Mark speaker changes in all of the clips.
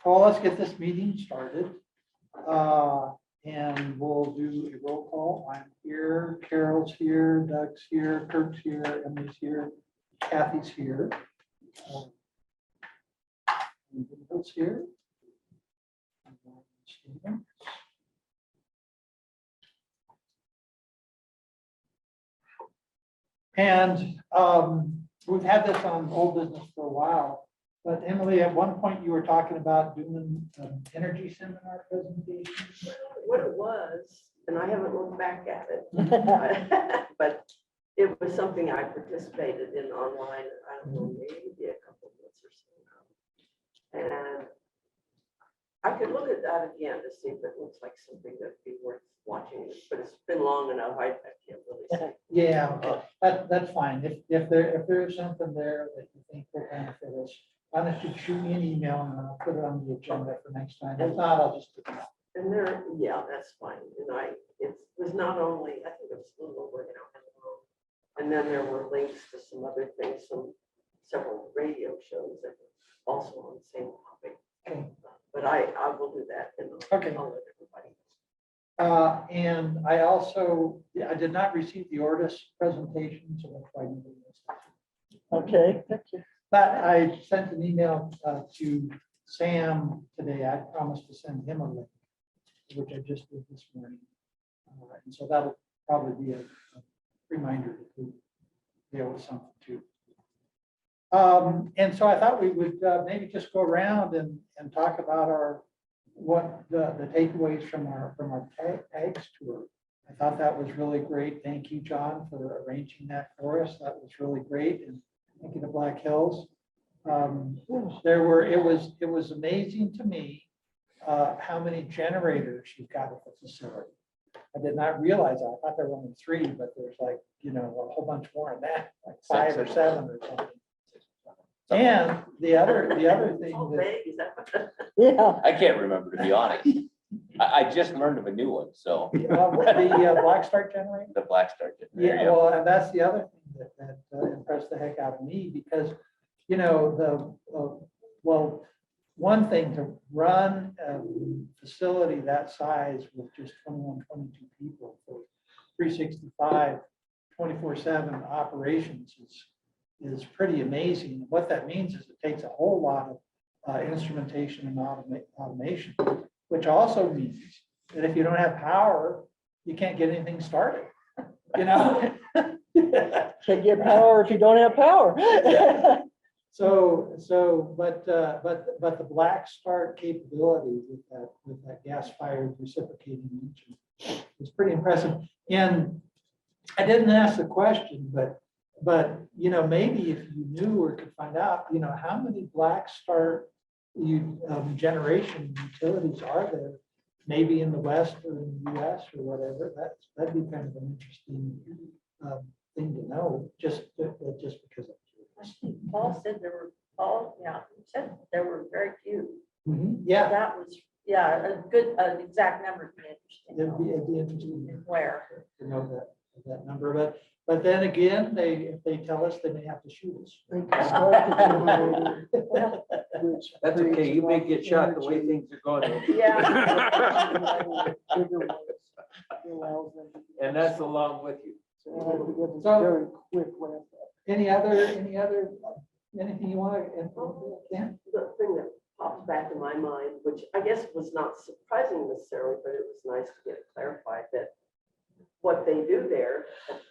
Speaker 1: Well, let's get this meeting started. And we'll do a roll call. I'm here, Carol's here, Doug's here, Kirk's here, Emily's here, Kathy's here. Bill's here. And we've had this on old business for a while, but Emily, at one point you were talking about doing an energy seminar presentation.
Speaker 2: What it was, and I haven't looked back at it, but it was something I participated in online, I don't know, maybe a couple of months or so now. And I could look at that again to see if it looks like something that'd be worth watching, but it's been long enough, I can't really say.
Speaker 1: Yeah, okay. That's fine. If there is something there that you think will benefit us, why don't you shoot me an email and I'll put it on the agenda for next time. If not, I'll just.
Speaker 2: And there, yeah, that's fine. And it was not only, I think it was a little over an hour. And then there were links to some other things, several radio shows that were also on the same topic.
Speaker 1: Okay.
Speaker 2: But I will do that and
Speaker 1: Okay.
Speaker 2: I'll let everybody know.
Speaker 1: And I also, I did not receive the Ortis presentation, so that's why I didn't list it.
Speaker 3: Okay, thank you.
Speaker 1: But I sent an email to Sam today. I promised to send him a link, which I just did this morning. And so that'll probably be a reminder to be able to something too. And so I thought we would maybe just go around and talk about what the takeaways from our tags tour. I thought that was really great. Thank you, John, for arranging that for us. That was really great. And thank you to Black Hills. It was amazing to me how many generators you've got at the facility. I did not realize that. I thought there were only 3, but there's like, a whole bunch more than that, like 5 or 7 or something. And the other thing
Speaker 2: How
Speaker 1: that,
Speaker 2: big is that?
Speaker 3: Yeah,
Speaker 4: I can't remember, to be honest. I just learned of a new one, so
Speaker 1: the Black Start generator.
Speaker 4: the Black Star.
Speaker 1: Yeah, well, and that's the other thing that impressed the heck out of me because, one thing to run a facility that size with just 21, 22 people for 365, 24/7 operations is pretty amazing. What that means is it takes a whole lot of instrumentation and automation, which also means that if you don't have power, you can't get anything started.
Speaker 3: can't get power if you don't have power.
Speaker 1: But the Black Start capability with that gas-fired reciprocating engine is pretty impressive. And I didn't ask the question, but maybe if you knew or could find out, how many Black Start generation utilities are there, maybe in the West or in the US or whatever. That'd be kind of an interesting thing to know, just because of.
Speaker 5: Paul said there were, he said there were very few.
Speaker 1: Yeah,
Speaker 5: That was, an exact number would be interesting.
Speaker 1: it'd be interesting
Speaker 5: Where?
Speaker 1: to know that number, but then again, if they tell us, they may have to shoot us.
Speaker 6: That's okay, you may get shot the way things are going.
Speaker 5: Yeah.
Speaker 6: And that's along with you.
Speaker 3: Very quick ramp up.
Speaker 1: Anything you want to, Ken?
Speaker 2: The thing that pops back in my mind, which I guess was not surprising necessarily, but it was nice to get clarified that what they do there at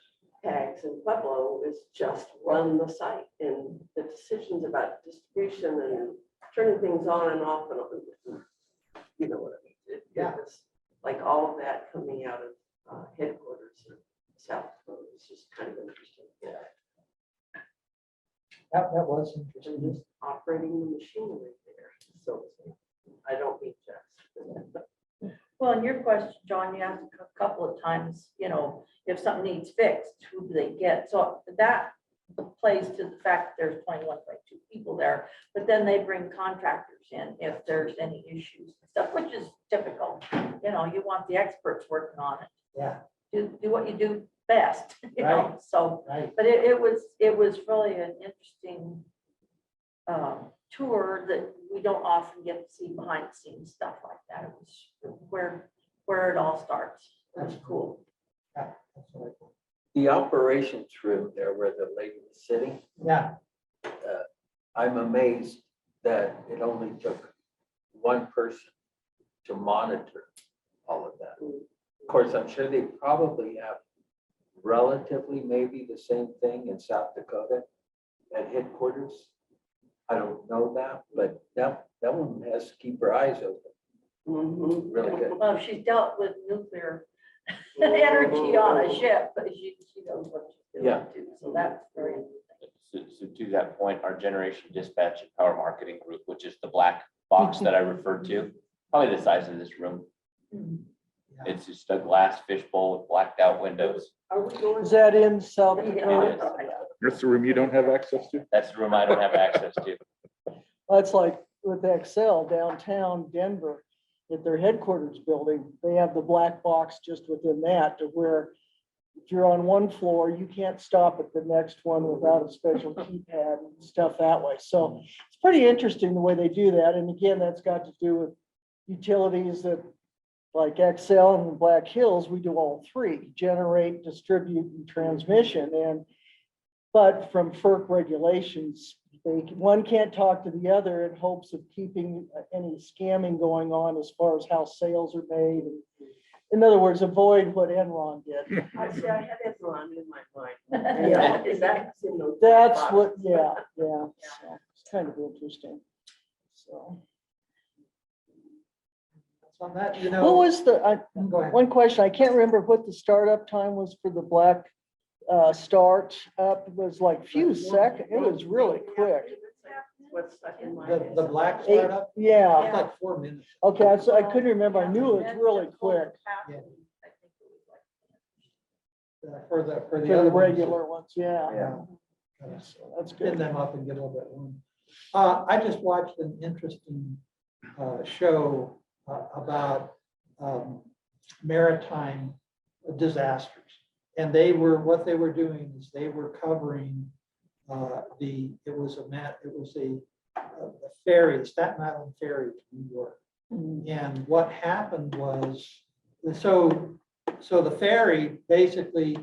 Speaker 2: Tags in Pueblo is just run the site, and the decisions about distribution and turning things on and off and you know what I mean.
Speaker 1: Yeah.
Speaker 2: It's like all of that coming out of headquarters in South Dakota is just kind of interesting. Yeah.
Speaker 1: That was
Speaker 2: And
Speaker 1: interesting.
Speaker 2: just operating the machinery there. So I don't mean just.
Speaker 5: Well, in your question, John, you asked a couple of times, if something needs fixed, who do they get? So that plays to the fact that there's 21.2 people there, but then they bring contractors in if there's any issues and stuff, which is typical. You want the experts working on it.
Speaker 1: Yeah,
Speaker 5: Do what you do best,
Speaker 1: Right.
Speaker 5: so.
Speaker 1: right.
Speaker 5: But it was really an interesting tour that we don't often get to see behind the scenes stuff like that. It was where it all starts. It was cool.
Speaker 1: Yeah, that's what I thought.
Speaker 6: The operations room there where the lady was sitting,
Speaker 1: Yeah,
Speaker 6: I'm amazed that it only took one person to monitor all of that. Of course, I'm sure they probably have relatively maybe the same thing in South Dakota at headquarters. I don't know that, but that one has to keep her eyes open.
Speaker 2: Mhm.
Speaker 6: Really good.
Speaker 5: Well, she's dealt with nuclear energy on a ship, but she knows what she's doing
Speaker 6: Yeah.
Speaker 5: too. So that's very interesting.
Speaker 4: So to that point, our generation dispatch and power marketing group, which is the black box that I referred to, probably the size of this room. It's just a glass fishbowl with blacked out windows.
Speaker 2: Are we going?
Speaker 3: Is that in South
Speaker 5: Yeah.
Speaker 3: Dakota?
Speaker 7: That's the room you don't have access to?
Speaker 4: That's the room I don't have access to.
Speaker 3: That's like with Excel downtown Denver, at their headquarters building, they have the black box just within that to where if you're on one floor, you can't stop at the next one without a special keypad and stuff that way. So it's pretty interesting the way they do that. And again, that's got to do with utilities that like Excel and Black Hills, we do all three: generate, distribute, and transmission. But from FERC regulations, one can't talk to the other in hopes of keeping any scamming going on as far as how sales are made. In other words, avoid what Enron did.
Speaker 2: I see, I had Enron in my mind.
Speaker 5: Yeah.
Speaker 2: Is that in those
Speaker 3: That's
Speaker 2: boxes?
Speaker 3: what, yeah. So it's kind of interesting. So
Speaker 1: so on that, you
Speaker 3: what
Speaker 1: know,
Speaker 3: was the,
Speaker 1: go ahead.
Speaker 3: one question, I can't remember what the startup time was for the black start up. It was like few seconds. It was really quick.
Speaker 2: What's stuck in my
Speaker 1: The
Speaker 2: head.
Speaker 1: black
Speaker 3: Eight-
Speaker 1: startup,
Speaker 3: Yeah,
Speaker 1: it's like 4 minutes.
Speaker 3: okay, so I couldn't remember. I knew it was really quick
Speaker 1: For the
Speaker 3: for the
Speaker 1: other ones,
Speaker 3: regular ones, yeah.
Speaker 1: Yeah.
Speaker 3: So that's
Speaker 1: Spin
Speaker 3: good.
Speaker 1: them up and get a little bit warm. I just watched an interesting show about maritime disasters. And what they were doing is they were covering it was a ferry, the Staten Island ferry to New York. And what happened was, so the ferry basically,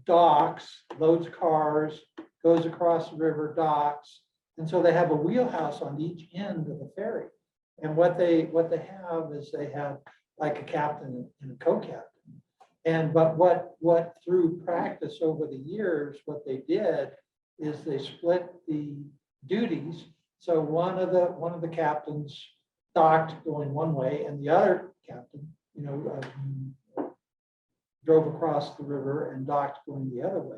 Speaker 1: docks, loads cars, goes across the river, docks. And so they have a wheelhouse on each end of the ferry. And what they have is they have like a captain and a co-captain. But what through practice over the years, what they did is they split the duties. So one of the captains docked going one way and the other captain, drove across the river and docked going the other way.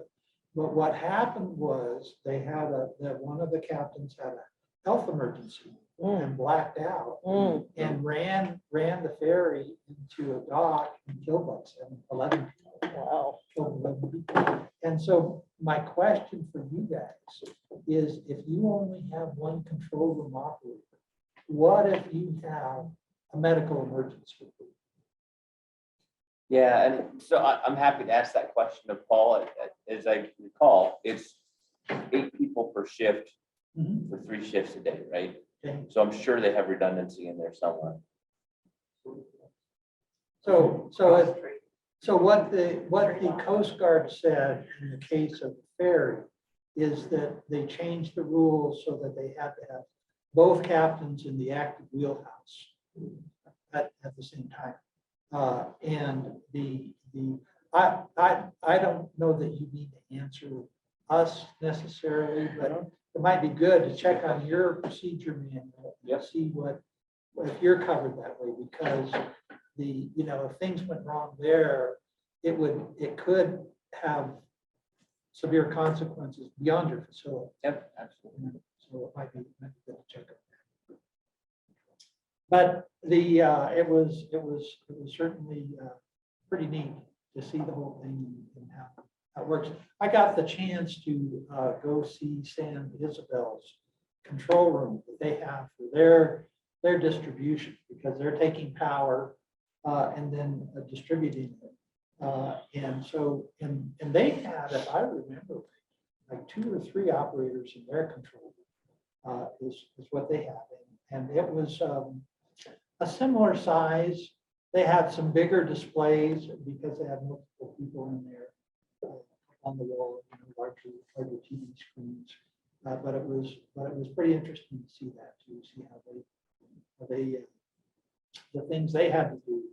Speaker 1: But what happened was that one of the captains had a health emergency and blacked out and ran the ferry into a dock and killed like 11 people.
Speaker 3: Wow.
Speaker 1: Killed 11 people. And so my question for you guys is, if you only have one control room operator, what if you have a medical emergency?
Speaker 4: Yeah, and so I'm happy to ask that question of Paul. As I recall, it's 8 people per shift
Speaker 1: Mhm.
Speaker 4: for 3 shifts a day, right?
Speaker 1: Okay.
Speaker 4: So I'm sure they have redundancy in there somewhere.
Speaker 1: So what the Coast Guard said in the case of the ferry is that they changed the rules so that they had to have both captains in the active wheelhouse at the same time. And I don't know that you need to answer us necessarily, but it might be good to check on your procedure manual and
Speaker 4: Yep.
Speaker 1: see if you're covered that way, because if things went wrong there, it could have severe consequences beyond your facility.
Speaker 4: Yep, absolutely.
Speaker 1: So it might be good to check on that. But it was certainly pretty neat to see the whole thing and how it works. I got the chance to go see San Isabel's control room that they have for their distribution, because they're taking power and then distributing it. And they had, if I remember, like 2 or 3 operators in their control room. is what they have. And it was a similar size. They had some bigger displays because they had multiple people in there on the wall, larger TV screens. But it was pretty interesting to see that, to see how they the things they had to do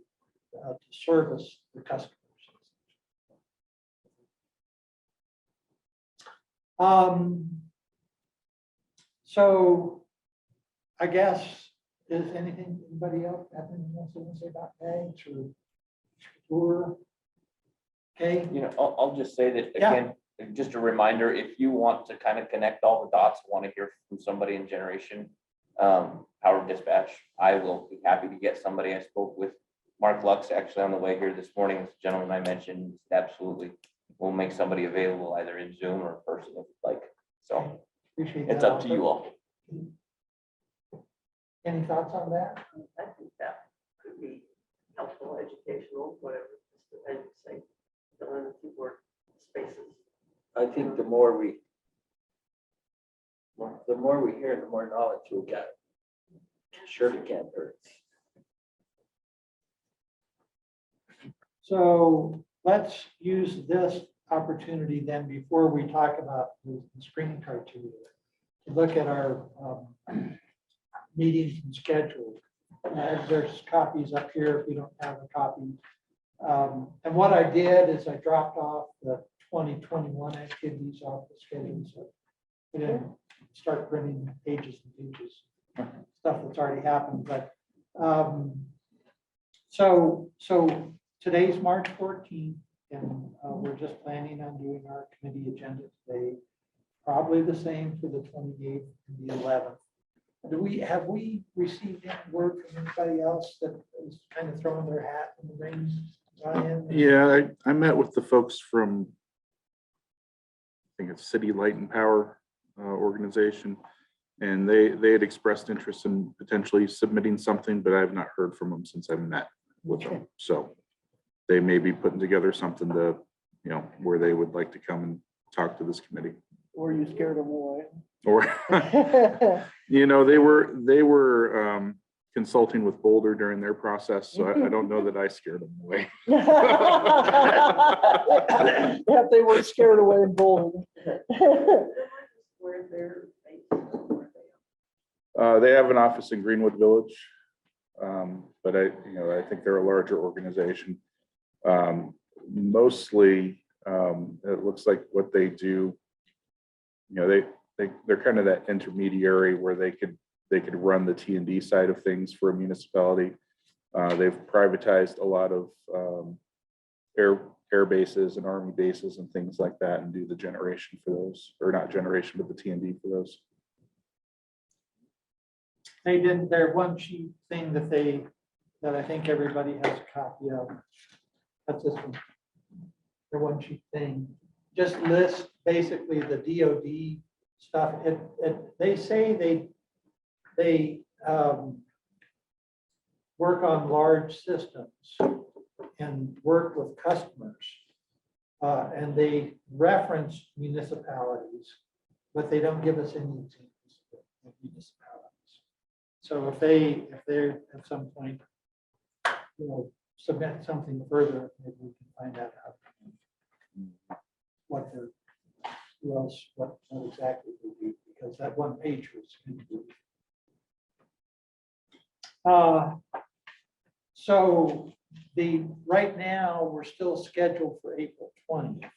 Speaker 1: to service the customers. So I guess, is anybody else have anything else they want to say about bags or? Okay,
Speaker 4: I'll just say that
Speaker 1: Yeah.
Speaker 4: again, just a reminder, if you want to kind of connect all the dots, want to hear from somebody in generation, power dispatch, I will be happy to get somebody. I spoke with Mark Lux actually on the way here this morning, this gentleman I mentioned, absolutely. We'll make somebody available either in Zoom or in person if you'd like. So
Speaker 1: appreciate
Speaker 4: it's
Speaker 1: that
Speaker 4: up to
Speaker 1: offer.
Speaker 4: you all.
Speaker 1: Any thoughts on that?
Speaker 2: I think that could be helpful, educational, whatever, just as you say, fill in a few more spaces.
Speaker 6: I think the more we hear, the more knowledge we'll get. Surely can't hurt.
Speaker 1: So let's use this opportunity then, before we talk about the screening criteria, to look at our meetings and schedule. There's copies up here if you don't have a copy. And what I did is I dropped off the 2021 activities off the schedule. So we didn't start printing pages and pages, stuff that's already happened. But so today's March 14th, and we're just planning on doing our committee agenda today. Probably the same for the 28th and the 11th. Have we received any word from anybody else that is kind of throwing their hat in the ring? Ryan?
Speaker 7: Yeah, I met with the folks from, I think it's City Light and Power organization, and they had expressed interest in potentially submitting something, but I have not heard from them since I met with them. So they may be putting together something to, where they would like to come and talk to this committee.
Speaker 3: Or you scared them away.
Speaker 7: Or, they were consulting with Boulder during their process, so I don't know that I scared them away.
Speaker 3: Yeah, they were scared away in Boulder.
Speaker 2: Where they're based, where they
Speaker 7: They have an office in Greenwood Village, but I think they're a larger organization. Mostly, it looks like what they do, they're kind of that intermediary where they could run the T&D side of things for a municipality. They've privatized a lot of air bases and Army bases and things like that, and do the generation for those, or not generation, but the T&D for those.
Speaker 1: They didn't, their one sheet thing that I think everybody has a copy of. That's this one. Their one sheet thing just lists basically the DoD stuff. They say they work on large systems and work with customers. And they reference municipalities, but they don't give us any examples of municipalities. So if they at some point, submit something further, maybe we can find out what exactly would be, because that one page was confusing. So right now, we're still scheduled for April 20th,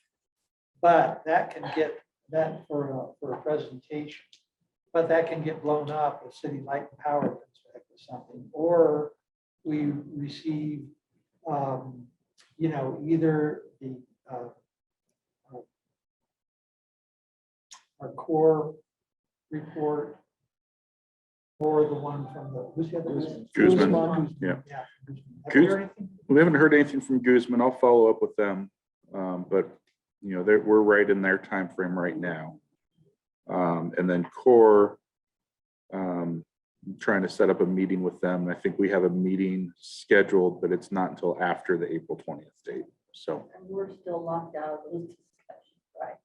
Speaker 1: but that can get that for a presentation, but that can get blown up if City Light and Power comes back with something, or we receive, either the our core report or the one from who's the other?
Speaker 7: Guzman,
Speaker 3: Guzman.
Speaker 7: yeah.
Speaker 1: Yeah. Have you heard anything?
Speaker 7: We haven't heard anything from Guzman. I'll follow up with them. But we're right in their time frame right now. And then Core, trying to set up a meeting with them. I think we have a meeting scheduled, but it's not until after the April 20th date. So
Speaker 5: And we're still locked out of those discussions, right?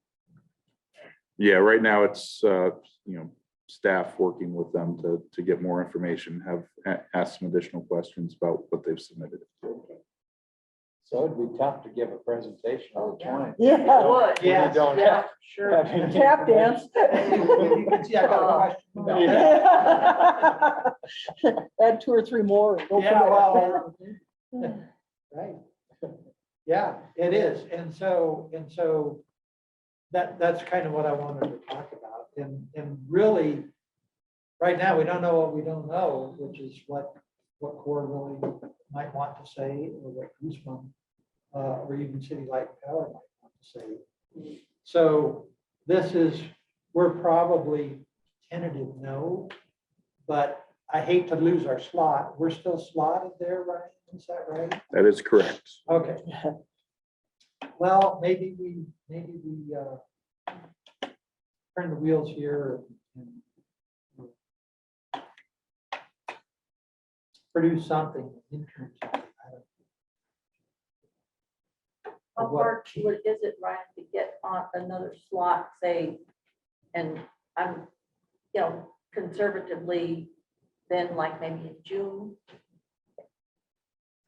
Speaker 7: yeah, right now it's staff working with them to get more information, asked some additional questions about what they've submitted.
Speaker 8: So it'd be tough to give a presentation on the 20.
Speaker 3: Yeah,
Speaker 5: Would.
Speaker 1: Yeah.
Speaker 8: You don't
Speaker 5: Yeah,
Speaker 8: have.
Speaker 5: sure.
Speaker 3: tap dance.
Speaker 1: You can see I got a question about that.
Speaker 3: Add 2 or 3 more. and go from
Speaker 1: Yeah,
Speaker 3: there.
Speaker 1: well, right. Yeah, it is. And so that's kind of what I wanted to talk about. And really, right now, we don't know what we don't know, which is what Core really might want to say, or what Guzman, or even City Light and Power might want to say. So we're probably tentative no, but I hate to lose our slot. We're still slotted there, Ryan, is that right?
Speaker 7: That is correct.
Speaker 1: Okay. Well, maybe we turn the wheels here and produce something, intern something. I don't know.
Speaker 5: How
Speaker 1: What-
Speaker 5: hard is it, Ryan, to get on another slot, say, and I'm, conservatively, then like maybe in June?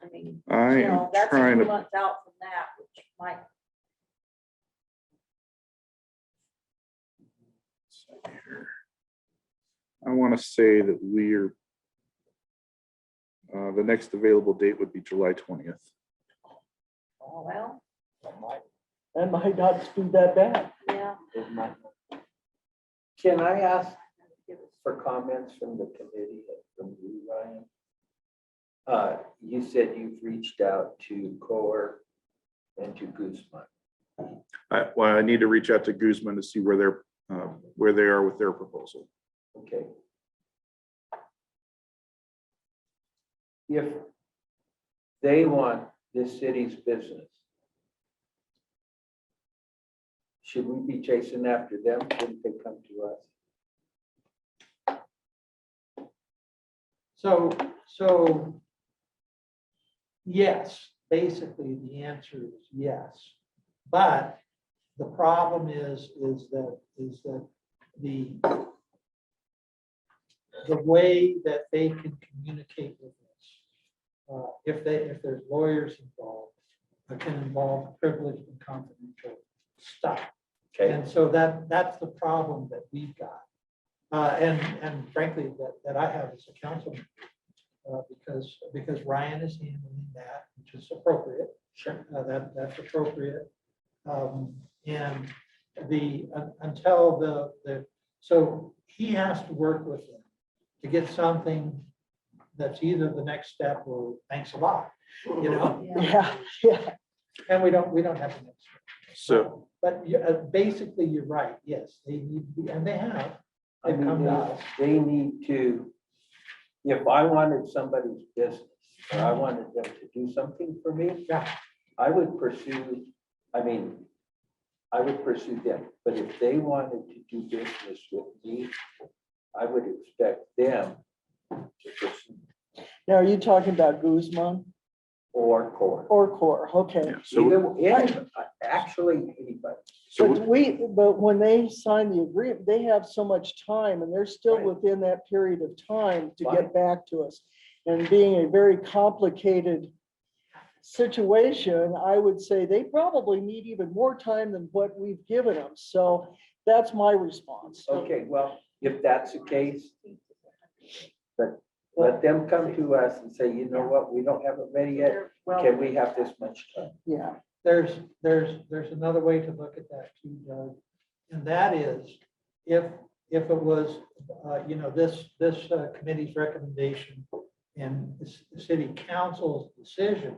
Speaker 5: I mean,
Speaker 7: I am
Speaker 5: that's a
Speaker 7: trying
Speaker 5: few
Speaker 7: to,
Speaker 5: months out from that, which might,
Speaker 7: I want to say that we're, the next available date would be July 20th.
Speaker 5: well,
Speaker 3: That might not be that bad.
Speaker 5: yeah.
Speaker 6: Can I ask for comments from the committee, from you, Ryan? You said you've reached out to Core and to Guzman.
Speaker 7: I need to reach out to Guzman to see where they are with their proposal.
Speaker 6: Okay. If they want this city's business, should we be chasing after them? Shouldn't they come to us?
Speaker 1: So yes, basically the answer is yes. But the problem is that the way that they can communicate with us, if there's lawyers involved, it can involve privileged and confidential stuff.
Speaker 6: Okay,
Speaker 1: And so that's the problem that we've got. And frankly, that I have as a councilman, because Ryan is handling that, which is appropriate.
Speaker 6: sure.
Speaker 1: That's appropriate. And until so he has to work with them to get something that's either the next step or thanks a lot,
Speaker 3: Yeah, yeah.
Speaker 1: and we don't have the next step.
Speaker 7: So,
Speaker 1: But basically, you're right. Yes, they need to be, and they have.
Speaker 6: I
Speaker 1: They've come to
Speaker 6: mean,
Speaker 1: us.
Speaker 6: they need to, if I wanted somebody's business, or I wanted them to do something for me,
Speaker 1: Yeah.
Speaker 6: I would pursue them. But if they wanted to do business with me, I would expect them to pursue
Speaker 3: Now, are you talking about Guzman
Speaker 6: or Core.
Speaker 3: or Core? Okay.
Speaker 7: yeah, so,
Speaker 6: Actually, anybody.
Speaker 3: But when they sign the agreement, they have so much time and they're still
Speaker 6: Right.
Speaker 3: within that period of time to
Speaker 6: Right.
Speaker 3: get back to us. And being a very complicated situation, I would say they probably need even more time than what we've given them. So that's my response.
Speaker 6: Okay, well, if that's the case, but let them come to us and say, you know what, we don't have it ready yet.
Speaker 5: Well,
Speaker 6: Can we have this much time?
Speaker 3: Yeah.
Speaker 1: There's another way to look at that too, Doug. And that is, if it was, this committee's recommendation and the city council's decision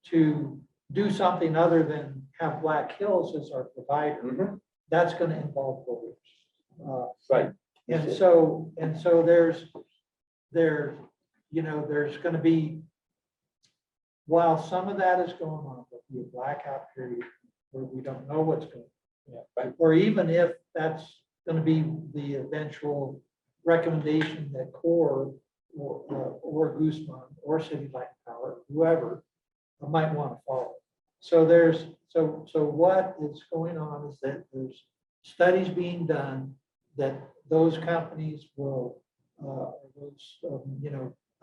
Speaker 1: to do something other than have Black Hills as our provider, that's going to involve lawyers.
Speaker 6: Right.
Speaker 1: And so there's going to be, while some of that is going on, there'll be a blackout period where we don't know what's going on.
Speaker 6: Right.
Speaker 1: Or even if that's going to be the eventual recommendation that Core or Guzman or City Light and Power, whoever, might want to follow. So what is going on is that there's studies being done that those companies will, those,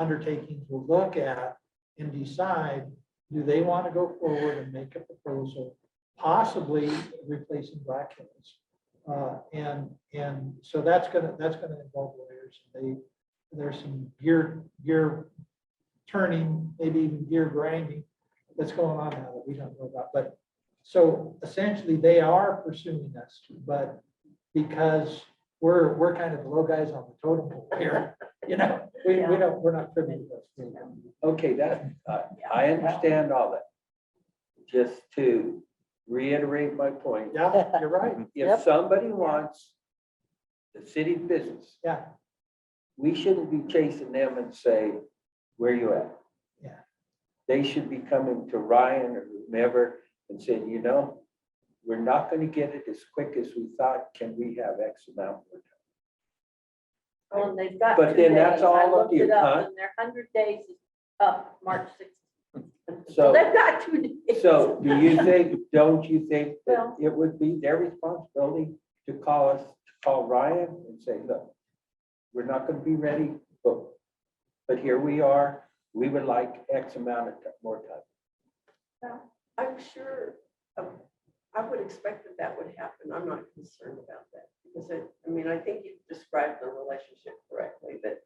Speaker 1: undertakings will look at and decide, do they want to go forward and make a proposal, possibly replacing Black Hills? And so that's gonna involve lawyers. There's some gear turning, maybe even gear grinding that's going on now that we don't know about. But so essentially they are pursuing us, but because we're kind of the low guys on the totem pole here, we're not privy to this.
Speaker 6: Okay, I understand all that. Just to reiterate my point,
Speaker 1: Yeah, you're right.
Speaker 6: if somebody wants the city business,
Speaker 1: Yeah,
Speaker 6: we shouldn't be chasing them and say, where you at?
Speaker 1: Yeah.
Speaker 6: They should be coming to Ryan or whomever and saying, we're not gonna get it as quick as we thought. Can we have X amount more time?
Speaker 5: Well, and they've got
Speaker 6: But
Speaker 5: 2
Speaker 6: then that's
Speaker 5: days. I
Speaker 6: all up
Speaker 5: looked
Speaker 6: to you,
Speaker 5: it up,
Speaker 6: huh?
Speaker 5: and their 100 days is up March 6th. So
Speaker 6: So,
Speaker 5: they've got 2 days.
Speaker 6: so don't you think that
Speaker 5: Well-
Speaker 6: it would be their responsibility to call Ryan and say, look, we're not gonna be ready, but here we are. We would like X amount of more time.
Speaker 2: I'm sure, I would expect that would happen. I'm not concerned about that. Because I think you've described the relationship correctly, that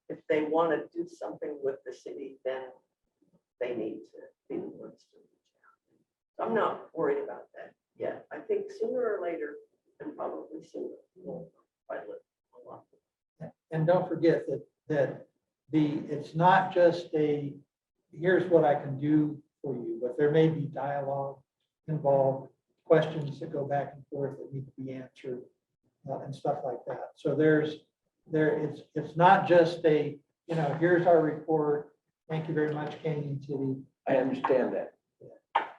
Speaker 2: if they want to do something with the city, then they need to be the ones to reach out. So I'm not worried about that yet. I think sooner or later, and probably sooner, we'll pilot a lot.
Speaker 1: and don't forget that it's not just here's what I can do for you, but there may be dialogue involved, questions that go back and forth that need to be answered, and stuff like that. So it's not just here's our report. Thank you very much, Canyon City.
Speaker 6: I understand that.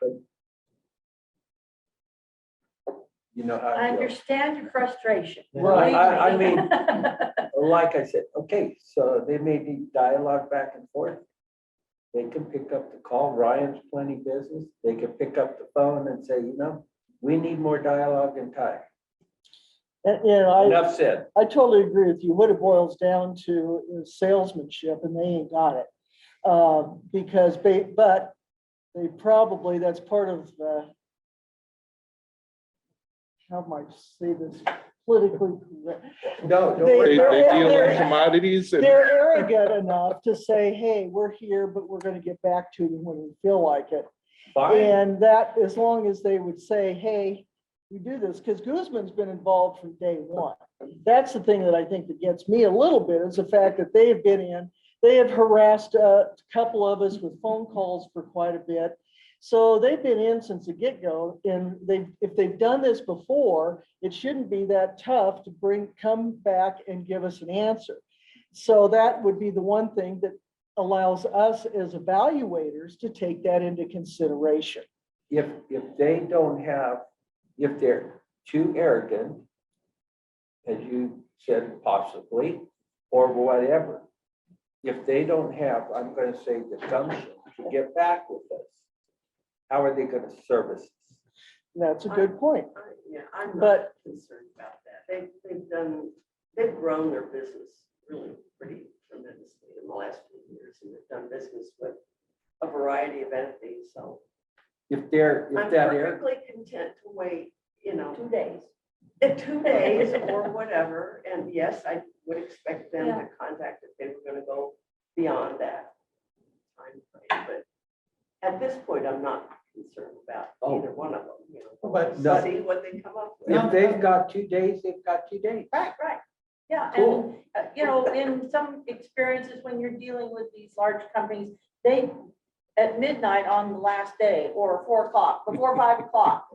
Speaker 6: But you know how
Speaker 5: I
Speaker 6: it feels.
Speaker 5: understand your frustration.
Speaker 1: Well,
Speaker 6: I
Speaker 5: Believe
Speaker 6: mean-
Speaker 5: me.
Speaker 6: Like I said, okay, so they may need dialogue back and forth. They can pick up the call. Ryan's plenty business. They can pick up the phone and say, we need more dialogue and time.
Speaker 3: And,
Speaker 6: Enough said.
Speaker 3: I totally agree with you. What it boils down to is salesmanship, and they ain't got it. But they probably, that's part of, how might I say this politically correct?
Speaker 6: No, don't
Speaker 3: They-
Speaker 6: worry.
Speaker 7: They deal
Speaker 3: they're-
Speaker 7: in commodities and
Speaker 3: They're arrogant enough to say, hey, we're here, but we're gonna get back to you when we feel like it.
Speaker 6: Fine.
Speaker 3: And that, as long as they would say, hey, we do this, because Guzman's been involved from day one. That's the thing that I think that gets me a little bit, is the fact that they have been in, they have harassed a couple of us with phone calls for quite a bit. So they've been in since the get-go, and if they've done this before, it shouldn't be that tough to come back and give us an answer. So that would be the one thing that allows us as evaluators to take that into consideration.
Speaker 6: If they don't have, if they're too arrogant, as you said, possibly, or whatever, if they don't have, I'm gonna say, the gumption to get back with us, how are they gonna service us?
Speaker 3: That's a good point.
Speaker 2: I'm not
Speaker 3: But-
Speaker 2: concerned about that. They've grown their business really pretty tremendously in the last few years, and they've done business with a variety of entities, so
Speaker 6: If
Speaker 2: I'm
Speaker 6: that arrogant,
Speaker 2: perfectly content to wait,
Speaker 5: 2 days.
Speaker 2: in 2 days or whatever. And yes, I would expect them
Speaker 5: Yeah.
Speaker 2: to contact if they were gonna go beyond that time frame. But at this point, I'm not concerned about either one of them,
Speaker 1: But
Speaker 6: No.
Speaker 2: See what they come up with.
Speaker 6: if they've got 2 days, they've got 2 days.
Speaker 5: Right. Yeah,
Speaker 6: Cool.
Speaker 5: and, in some experiences, when you're dealing with these large companies, they, at midnight on the last day, or 4 o'clock, before 5 o'clock,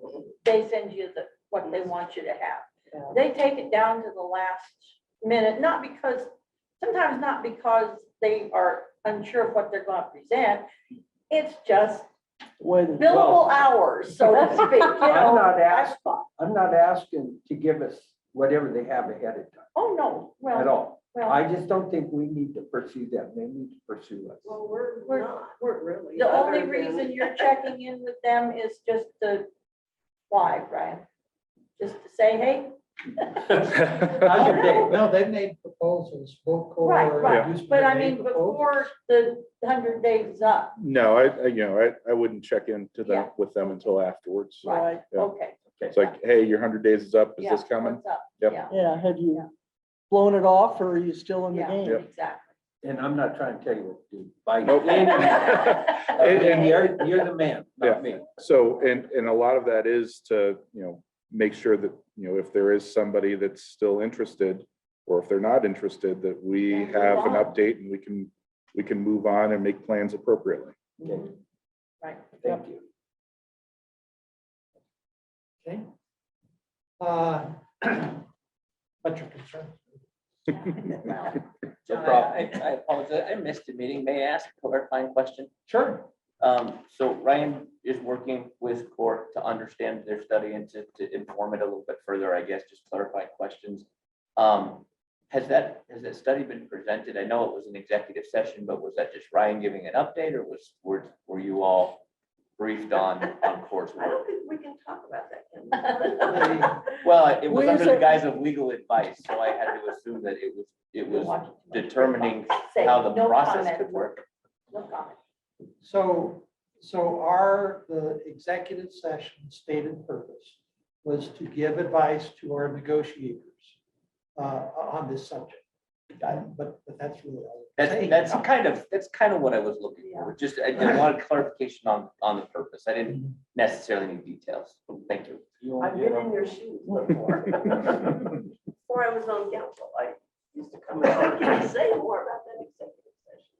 Speaker 5: they send you what they want you to have.
Speaker 3: Yeah.
Speaker 5: They take it down to the last minute, sometimes not because they are unsure of what they're going to present. It's just
Speaker 3: Whether,
Speaker 5: billable hours, so to speak,
Speaker 6: I'm not
Speaker 5: that's
Speaker 6: asking,
Speaker 5: fine.
Speaker 6: I'm not asking to give us whatever they have ahead of time
Speaker 5: Oh, no,
Speaker 6: at all.
Speaker 5: well,
Speaker 6: I just don't think we need to pursue them. They need to pursue us.
Speaker 2: Well, we're
Speaker 5: We're-
Speaker 2: not, we're really.
Speaker 5: the only
Speaker 2: other than-
Speaker 5: reason you're checking in with them is just to, why, Brian? Just to say, hey,
Speaker 1: How's your day? No, they've made proposals, both core.
Speaker 5: Right,
Speaker 7: right.
Speaker 1: used to
Speaker 5: But I
Speaker 1: make
Speaker 5: mean,
Speaker 1: proposals.
Speaker 5: before the 100 days is up,
Speaker 7: No, I wouldn't check into
Speaker 5: Yeah.
Speaker 7: that with them until afterwards. So
Speaker 5: right,
Speaker 7: Yeah.
Speaker 5: okay.
Speaker 7: It's like, hey, your 100 days is up. Is
Speaker 5: Yeah,
Speaker 7: this coming?
Speaker 5: what's up?
Speaker 7: Yep.
Speaker 5: Yeah,
Speaker 3: Yeah, have
Speaker 5: Yeah.
Speaker 3: you blown it off or are you still in the
Speaker 5: yeah,
Speaker 3: game?
Speaker 5: exactly.
Speaker 6: And I'm not trying to tell you what to do. Bite.
Speaker 7: Nope.
Speaker 6: And you're the man, not me.
Speaker 7: So, and a lot of that is to, make sure that, if there is somebody that's still interested, or if they're not interested, that we
Speaker 5: Yeah, move
Speaker 7: have an
Speaker 5: on.
Speaker 7: update and we can move on and make plans appropriately.
Speaker 6: Okay,
Speaker 5: Right.
Speaker 6: thank you.
Speaker 1: Okay. What's your concern?
Speaker 5: Well,
Speaker 4: So I apologize, I missed the meeting. May I ask a clarifying question?
Speaker 1: Sure.
Speaker 4: So Ryan is working with Court to understand their study and to inform it a little bit further, I guess, just clarifying questions. Has that study been presented? I know it was an executive session, but was that just Ryan giving an update, or were you all briefed on Court's
Speaker 2: I
Speaker 4: work?
Speaker 2: don't think we can talk about that. Can we?
Speaker 4: Well, it was
Speaker 3: Where's
Speaker 4: under the
Speaker 3: it?
Speaker 4: guise of legal advice, so I had to assume that it was determining
Speaker 5: Say,
Speaker 4: how the
Speaker 5: no
Speaker 4: process
Speaker 5: comment.
Speaker 4: could work.
Speaker 5: No comment.
Speaker 1: So the executive session stated purpose was to give advice to our negotiators on this subject. But that's really all. I'm saying.
Speaker 4: That's kind of what I was looking for. Just, I wanted clarification on the purpose. I didn't necessarily need details. Thank you.
Speaker 2: I've been in your shoes before. Before I was on council, I used to come and say, can you say more about that executive session?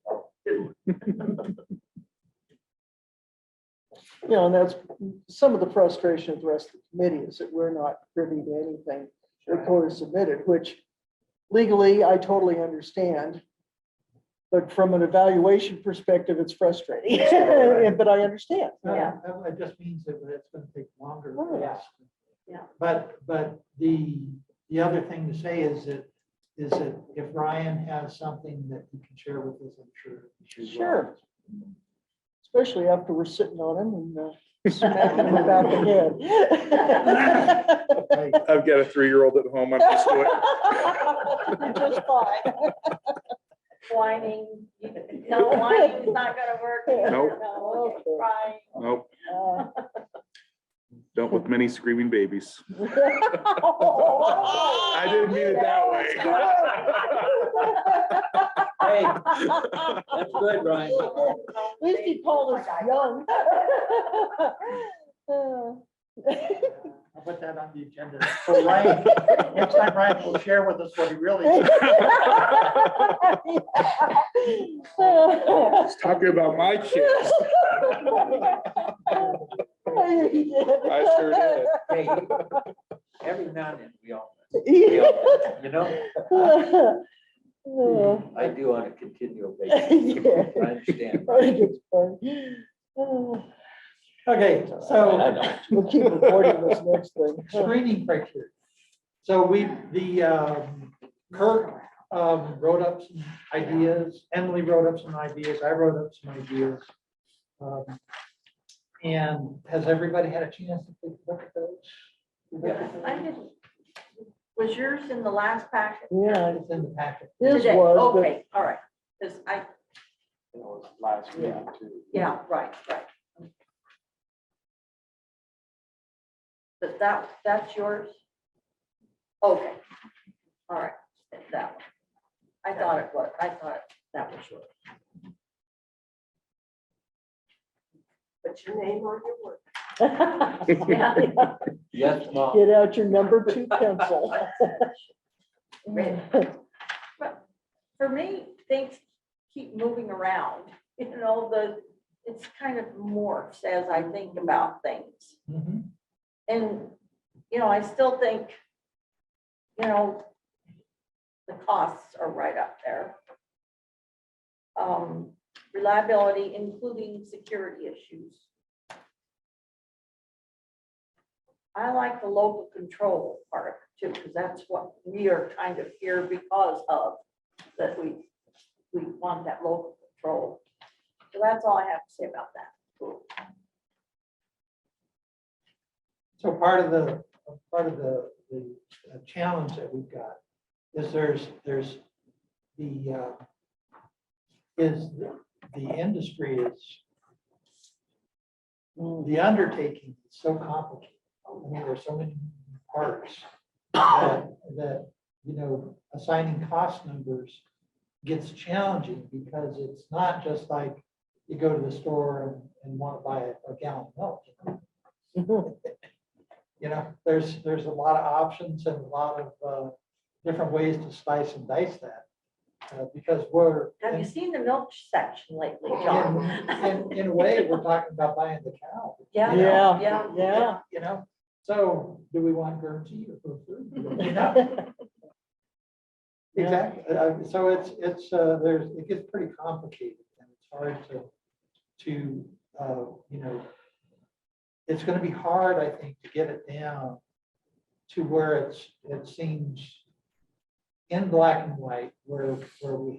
Speaker 3: And that's some of the frustration of the rest of the committee is that we're not privy to anything that Court has submitted, which legally I totally understand. But from an evaluation perspective, it's frustrating, but I understand.
Speaker 5: Yeah.
Speaker 1: It just means that it's gonna take longer.
Speaker 3: Oh,
Speaker 1: for
Speaker 3: yeah.
Speaker 1: us.
Speaker 2: Yeah.
Speaker 1: But the other thing to say is that if Ryan has something that he can share with us, I'm sure. he will.
Speaker 3: Sure. Especially after we're sitting on him and smacking him about the head.
Speaker 1: Right.
Speaker 7: I've got a 3-year-old at home. I'm used to it.
Speaker 3: You're just fine.
Speaker 5: Whining, no, whining is not gonna work.
Speaker 7: Nope.
Speaker 5: No, okay, crying.
Speaker 7: Nope,
Speaker 3: Uh,
Speaker 7: dealt with many screaming babies.
Speaker 3: I
Speaker 7: I didn't mean it that way.
Speaker 6: Hey, that's good, Ryan.
Speaker 3: At least he called us young.
Speaker 1: I'll put that on the agenda. So Ryan, next time Ryan will share with us what he really did.
Speaker 7: Just talking about my kids. I sure did.
Speaker 6: Hey, every now and then we all, you know, I do on a continual basis.
Speaker 3: Yeah.
Speaker 6: I understand.
Speaker 3: I think it's fun.
Speaker 1: Okay,
Speaker 4: I
Speaker 1: so
Speaker 4: know.
Speaker 3: We'll keep recording this next thing.
Speaker 1: screening criteria. So Kirk wrote up some ideas, Emily wrote up some ideas, I wrote up some ideas. And has everybody had a chance to take a look at those?
Speaker 5: I didn't. Was yours in the last packet?
Speaker 3: Yeah,
Speaker 1: It's in the packet.
Speaker 3: his
Speaker 5: Today,
Speaker 3: was, but
Speaker 5: okay, all right, because
Speaker 8: Last meeting too.
Speaker 5: yeah, right. But that's yours? Okay, all right, that one. I thought that was yours.
Speaker 2: Put your name on your work.
Speaker 5: Yeah.
Speaker 6: Yes, Mom.
Speaker 3: get out your number 2 pencil.
Speaker 5: For me, things keep moving around, it's kind of morphs as I think about things.
Speaker 1: Mhm.
Speaker 5: And, I still think, the costs are right up there. Reliability, including security issues. I like the local control part of it too, because that's what we are kind of here because of, that we want that local control. So that's all I have to say about that.
Speaker 1: So part of the challenge that we've got is there's the, the industry is, the undertaking is so complicated. I mean, there's so many parts that, you know, assigning cost numbers gets challenging because it's not just like you go to the store and want to buy a gallon of milk. You know, there's a lot of options and a lot of different ways to slice and dice that. Because we're,
Speaker 5: Have you seen the milk section lately, John?
Speaker 1: in a way, we're talking about buying the cow.
Speaker 5: Yeah,
Speaker 3: Yeah,
Speaker 5: yeah.
Speaker 3: yeah.
Speaker 1: You know, so do we want Guernsey or food? You know? Exactly. So it gets pretty complicated and it's hard to, you know, it's going to be hard, I think, to get it down to where it seems in black and white, where we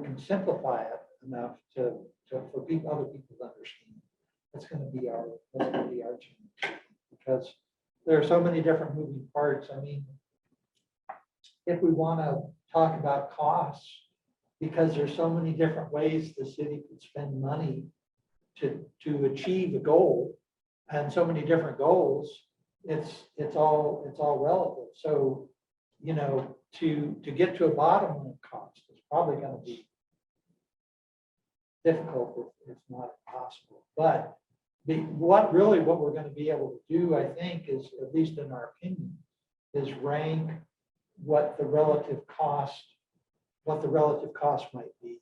Speaker 1: can simplify it enough for other people to understand. That's going to be our challenge, because there are so many different moving parts. I mean, if we want to talk about costs, because there's so many different ways the city could spend money to achieve a goal, and so many different goals, it's all relative. So, you know, to get to a bottom line cost is probably going to be difficult, if not impossible. But what we're going to be able to do, I think, is, at least in our opinion, is rank what the relative cost might be,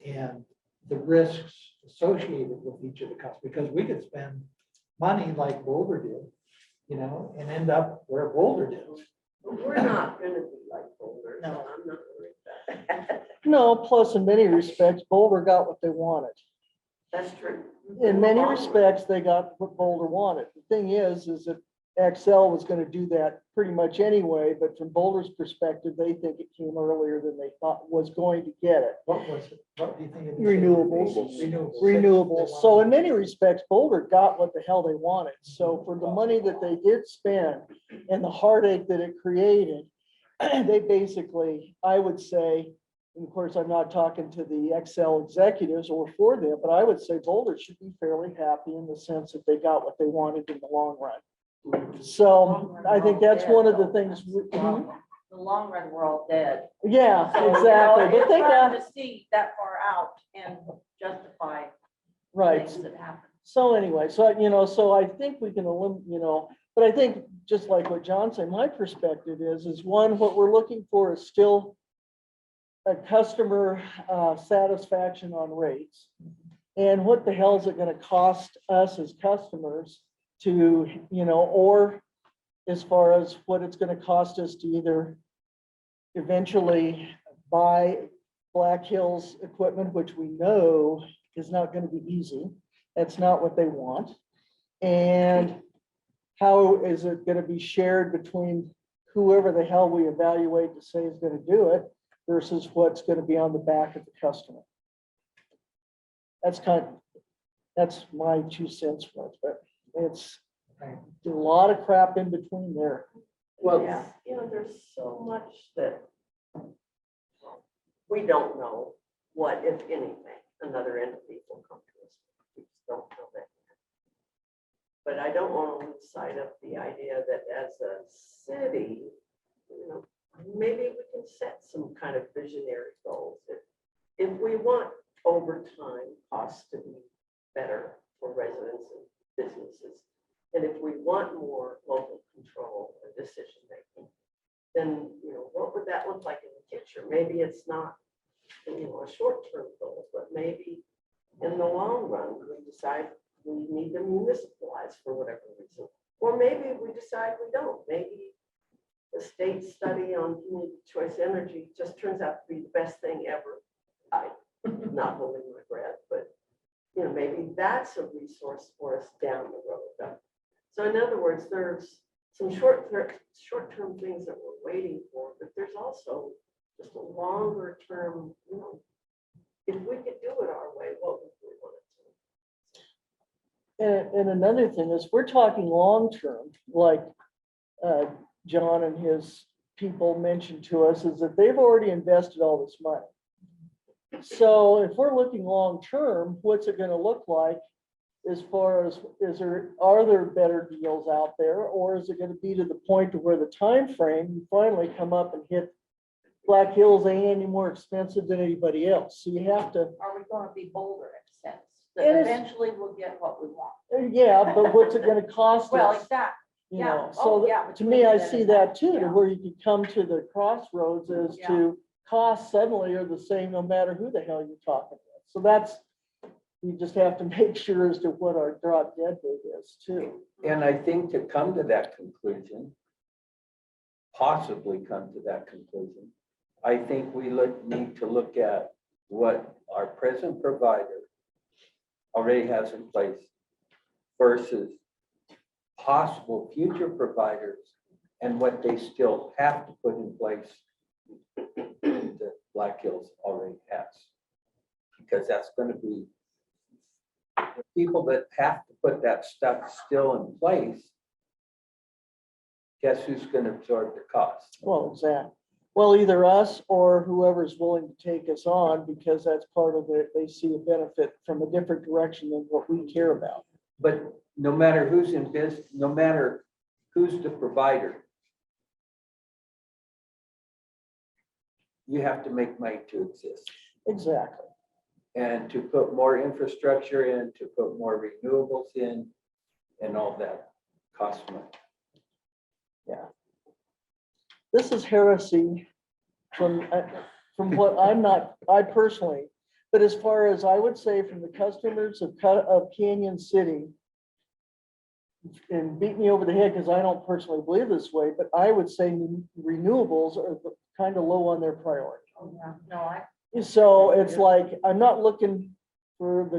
Speaker 1: and the risks associated with each of the costs, because we could spend money like Boulder did, you know, and end up where Boulder did.
Speaker 2: We're not gonna be like Boulder, so
Speaker 5: No.
Speaker 2: I'm not worried about that.
Speaker 3: No, plus in many respects, Boulder got what they wanted.
Speaker 2: That's true.
Speaker 3: In many
Speaker 2: the long run.
Speaker 3: respects, they got what Boulder wanted. The thing is that Excel was gonna do that pretty much anyway, but from Boulder's perspective, they think it came earlier than they thought was going to get it.
Speaker 1: What was it? What do you think? it is?
Speaker 3: Renewables.
Speaker 1: Renewables.
Speaker 3: Renewables. So in many respects, Boulder got what the hell they wanted. So for the money that they did spend and the heartache that it created, they basically, I would say, and of course, I'm not talking to the Excel executives or for them, but I would say Boulder should be fairly happy in the sense that they got what they wanted in the long run. So I think that's one of the things.
Speaker 5: The long run, we're all dead.
Speaker 3: Yeah,
Speaker 5: So, you know,
Speaker 3: exactly. But
Speaker 5: it's
Speaker 3: they
Speaker 5: hard
Speaker 3: got,
Speaker 5: to see that far out and justify
Speaker 3: right.
Speaker 5: things that happen.
Speaker 3: So anyway, so, you know, so I think we can, you know, but I think just like what John said, my perspective is one, what we're looking for is still a customer satisfaction on rates. And what the hell is it going to cost us as customers to, you know, or as far as what it's going to cost us to either eventually buy Black Hills equipment, which we know is not going to be easy. That's not what they want. And how is it going to be shared between whoever the hell we evaluate to say is going to do it versus what's going to be on the back of the customer? That's my 2 cents worth, but it's a lot of crap in between there.
Speaker 2: Well,
Speaker 5: Yeah.
Speaker 2: you know, there's so much that we don't know what, if anything, another entity will come to us. We just don't know that. But I don't want to lose sight of the idea that as a city, you know, maybe we can set some kind of visionary goals. If we want over time costs to be better for residents and businesses, and if we want more local control and decision making, then, you know, what would that look like in the future? Maybe it's not, you know, a short-term goal, but maybe in the long run, we decide we need to municipalize for whatever reason. Or maybe we decide we don't. Maybe the state study on community choice energy just turns out to be the best thing ever. I'm not holding my breath, but, you know, maybe that's a resource for us down the road. So in other words, there's some short-term things that we're waiting for, but there's also just a longer term, you know, if we could do it our way, what would we want to do?
Speaker 3: And another thing is, we're talking long-term, like John and his people mentioned to us is that they've already invested all this money. So if we're looking long-term, what's it gonna look like as far as, are there better deals out there? Or is it gonna be to the point to where the time frame you finally come up and hit Black Hills ain't any more expensive than anybody else, so you have to,
Speaker 5: Are we gonna be bolder in a sense?
Speaker 3: It
Speaker 5: That
Speaker 3: is-
Speaker 5: eventually we'll get what we want.
Speaker 3: yeah, but what's it gonna cost
Speaker 5: Well,
Speaker 3: us?
Speaker 5: exactly.
Speaker 3: You
Speaker 5: yeah.
Speaker 3: know,
Speaker 5: Oh,
Speaker 3: so
Speaker 5: yeah,
Speaker 3: to me, I
Speaker 5: between
Speaker 3: see
Speaker 5: then
Speaker 3: that
Speaker 5: and
Speaker 3: too, to
Speaker 5: yeah.
Speaker 3: where you can come to the crossroads as
Speaker 5: Yeah.
Speaker 3: to costs suddenly are the same no matter who the hell you're talking with. So that's, you just have to make sure as to what our drop dead date is too.
Speaker 6: And I think to come to that conclusion, possibly come to that conclusion, I think we need to look at what our present provider already has in place versus possible future providers and what they still have to put in place that Black Hills already has. Because that's going to be the people that have to put that stuff still in place. Guess who's going to absorb the cost?
Speaker 3: Well, exactly. Well, either us or whoever's willing to take us on, because that's part of it. They see a benefit from a different direction than what we care about.
Speaker 6: But no matter who's in business, no matter who's the provider, you have to make money to exist.
Speaker 3: Exactly.
Speaker 6: And to put more infrastructure in, to put more renewables in, and all that costs money.
Speaker 3: This is heresy from what I'm not, I personally, but as far as I would say from the customers of Canyon City, and beat me over the head because I don't personally believe this way, but I would say renewables are kind of low on their priority.
Speaker 5: Oh, yeah. No, I,
Speaker 3: So it's like, I'm not looking for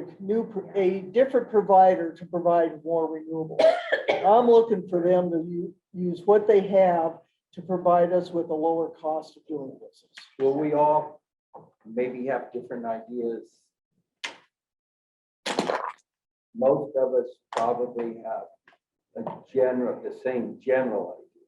Speaker 3: a different provider to provide more renewables. I'm looking for them to use what they have to provide us with a lower cost of doing business.
Speaker 6: Will we all maybe have different ideas? Most of us probably have the same general idea.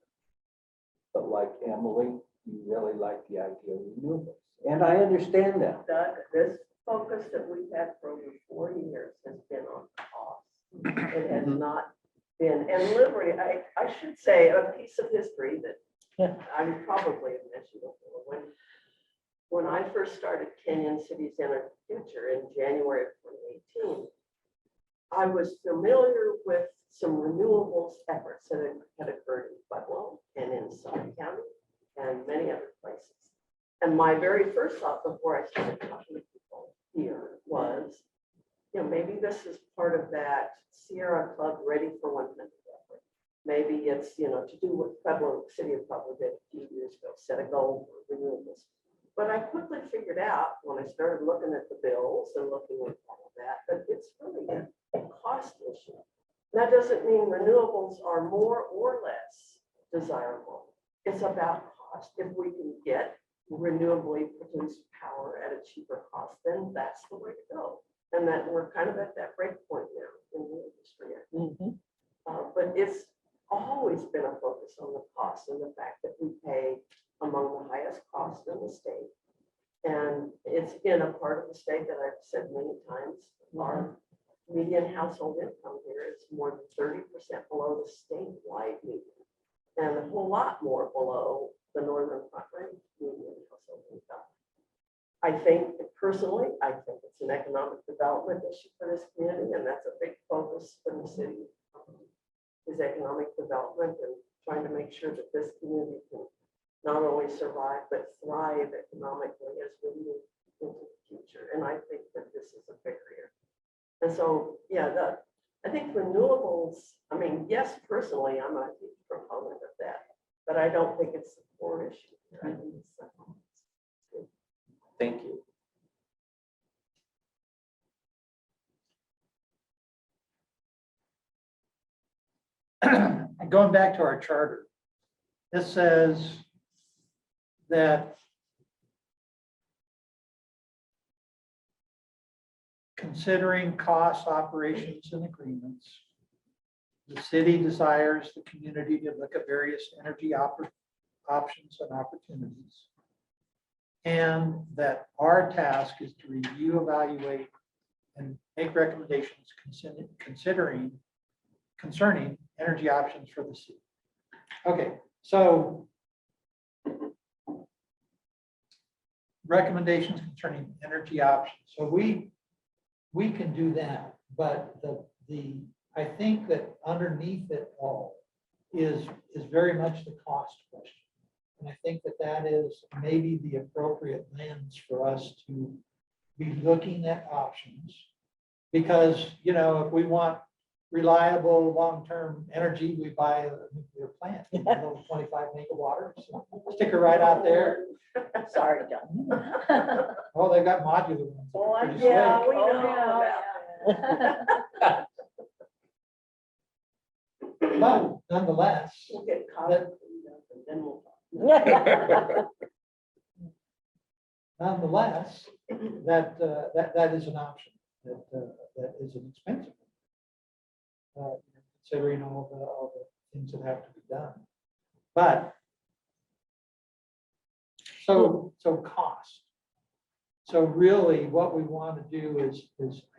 Speaker 6: But like Emily, you really like the idea of renewables. And I understand that.
Speaker 2: Doug, this focus that we've had for over 4 years has been on cost. It has
Speaker 6: Mhm.
Speaker 2: not been, and literally, I should say a piece of history that
Speaker 3: Yeah.
Speaker 2: I'm probably have mentioned before. When I first started Canyon Cities in a Future in January of 2018, I was familiar with some renewables efforts that had occurred in Pueblo and in Suffolk County and many other places. And my very first thought before I started talking to people here was, maybe this is part of that Sierra Club Ready for 100 effort. Maybe it's, to do what Pueblo, City of Pueblo did a few years ago, set a goal for renewables. But I quickly figured out when I started looking at the bills and looking at all of that it's really a cost issue. That doesn't mean renewables are more or less desirable. It's about cost. If we can get renewably produced power at a cheaper cost, then that's the way to go. And that we're kind of at that break point now in the industry. I think. But it's always been a focus on the cost and the fact that we pay among the highest costs in the state. And it's in a part of the state that I've said many times, our median household income here is more than 30% below the statewide median, and a whole lot more below the Northern Front Range median household income. I think personally, it's an economic development issue for this community, and that's a big focus for the city, is economic development and trying to make sure that this community can not only survive, but thrive economically as we move into the future. And I think that this is a barrier. And so, I think renewables, yes, personally, I'm a huge proponent of that, but I don't think it's the core issue here. I think it's
Speaker 6: Thank you.
Speaker 1: Going back to our charter, this says that considering costs, operations, and agreements, the city desires the community to look at various energy options and opportunities. And that our task is to review, evaluate, and make recommendations concerning energy options for the city. Okay, so recommendations concerning energy options. So we can do that, but I think that underneath it all is very much the cost question. And I think that that is maybe the appropriate lens for us to be looking at options. Because, you know, if we want reliable, long-term energy, we buy a nuclear plant, a little 25 megawatts, stick it right out there.
Speaker 5: Sorry, John.
Speaker 1: Oh, they've got modular ones.
Speaker 5: Oh,
Speaker 1: Pretty
Speaker 5: yeah,
Speaker 1: slick.
Speaker 5: we know about
Speaker 1: But nonetheless,
Speaker 2: We'll get caught
Speaker 1: That-
Speaker 2: up and then we'll.
Speaker 1: nonetheless, that is an option, that is an expensive one. Considering all the things that have to be done. But so cost. So really what we want to do is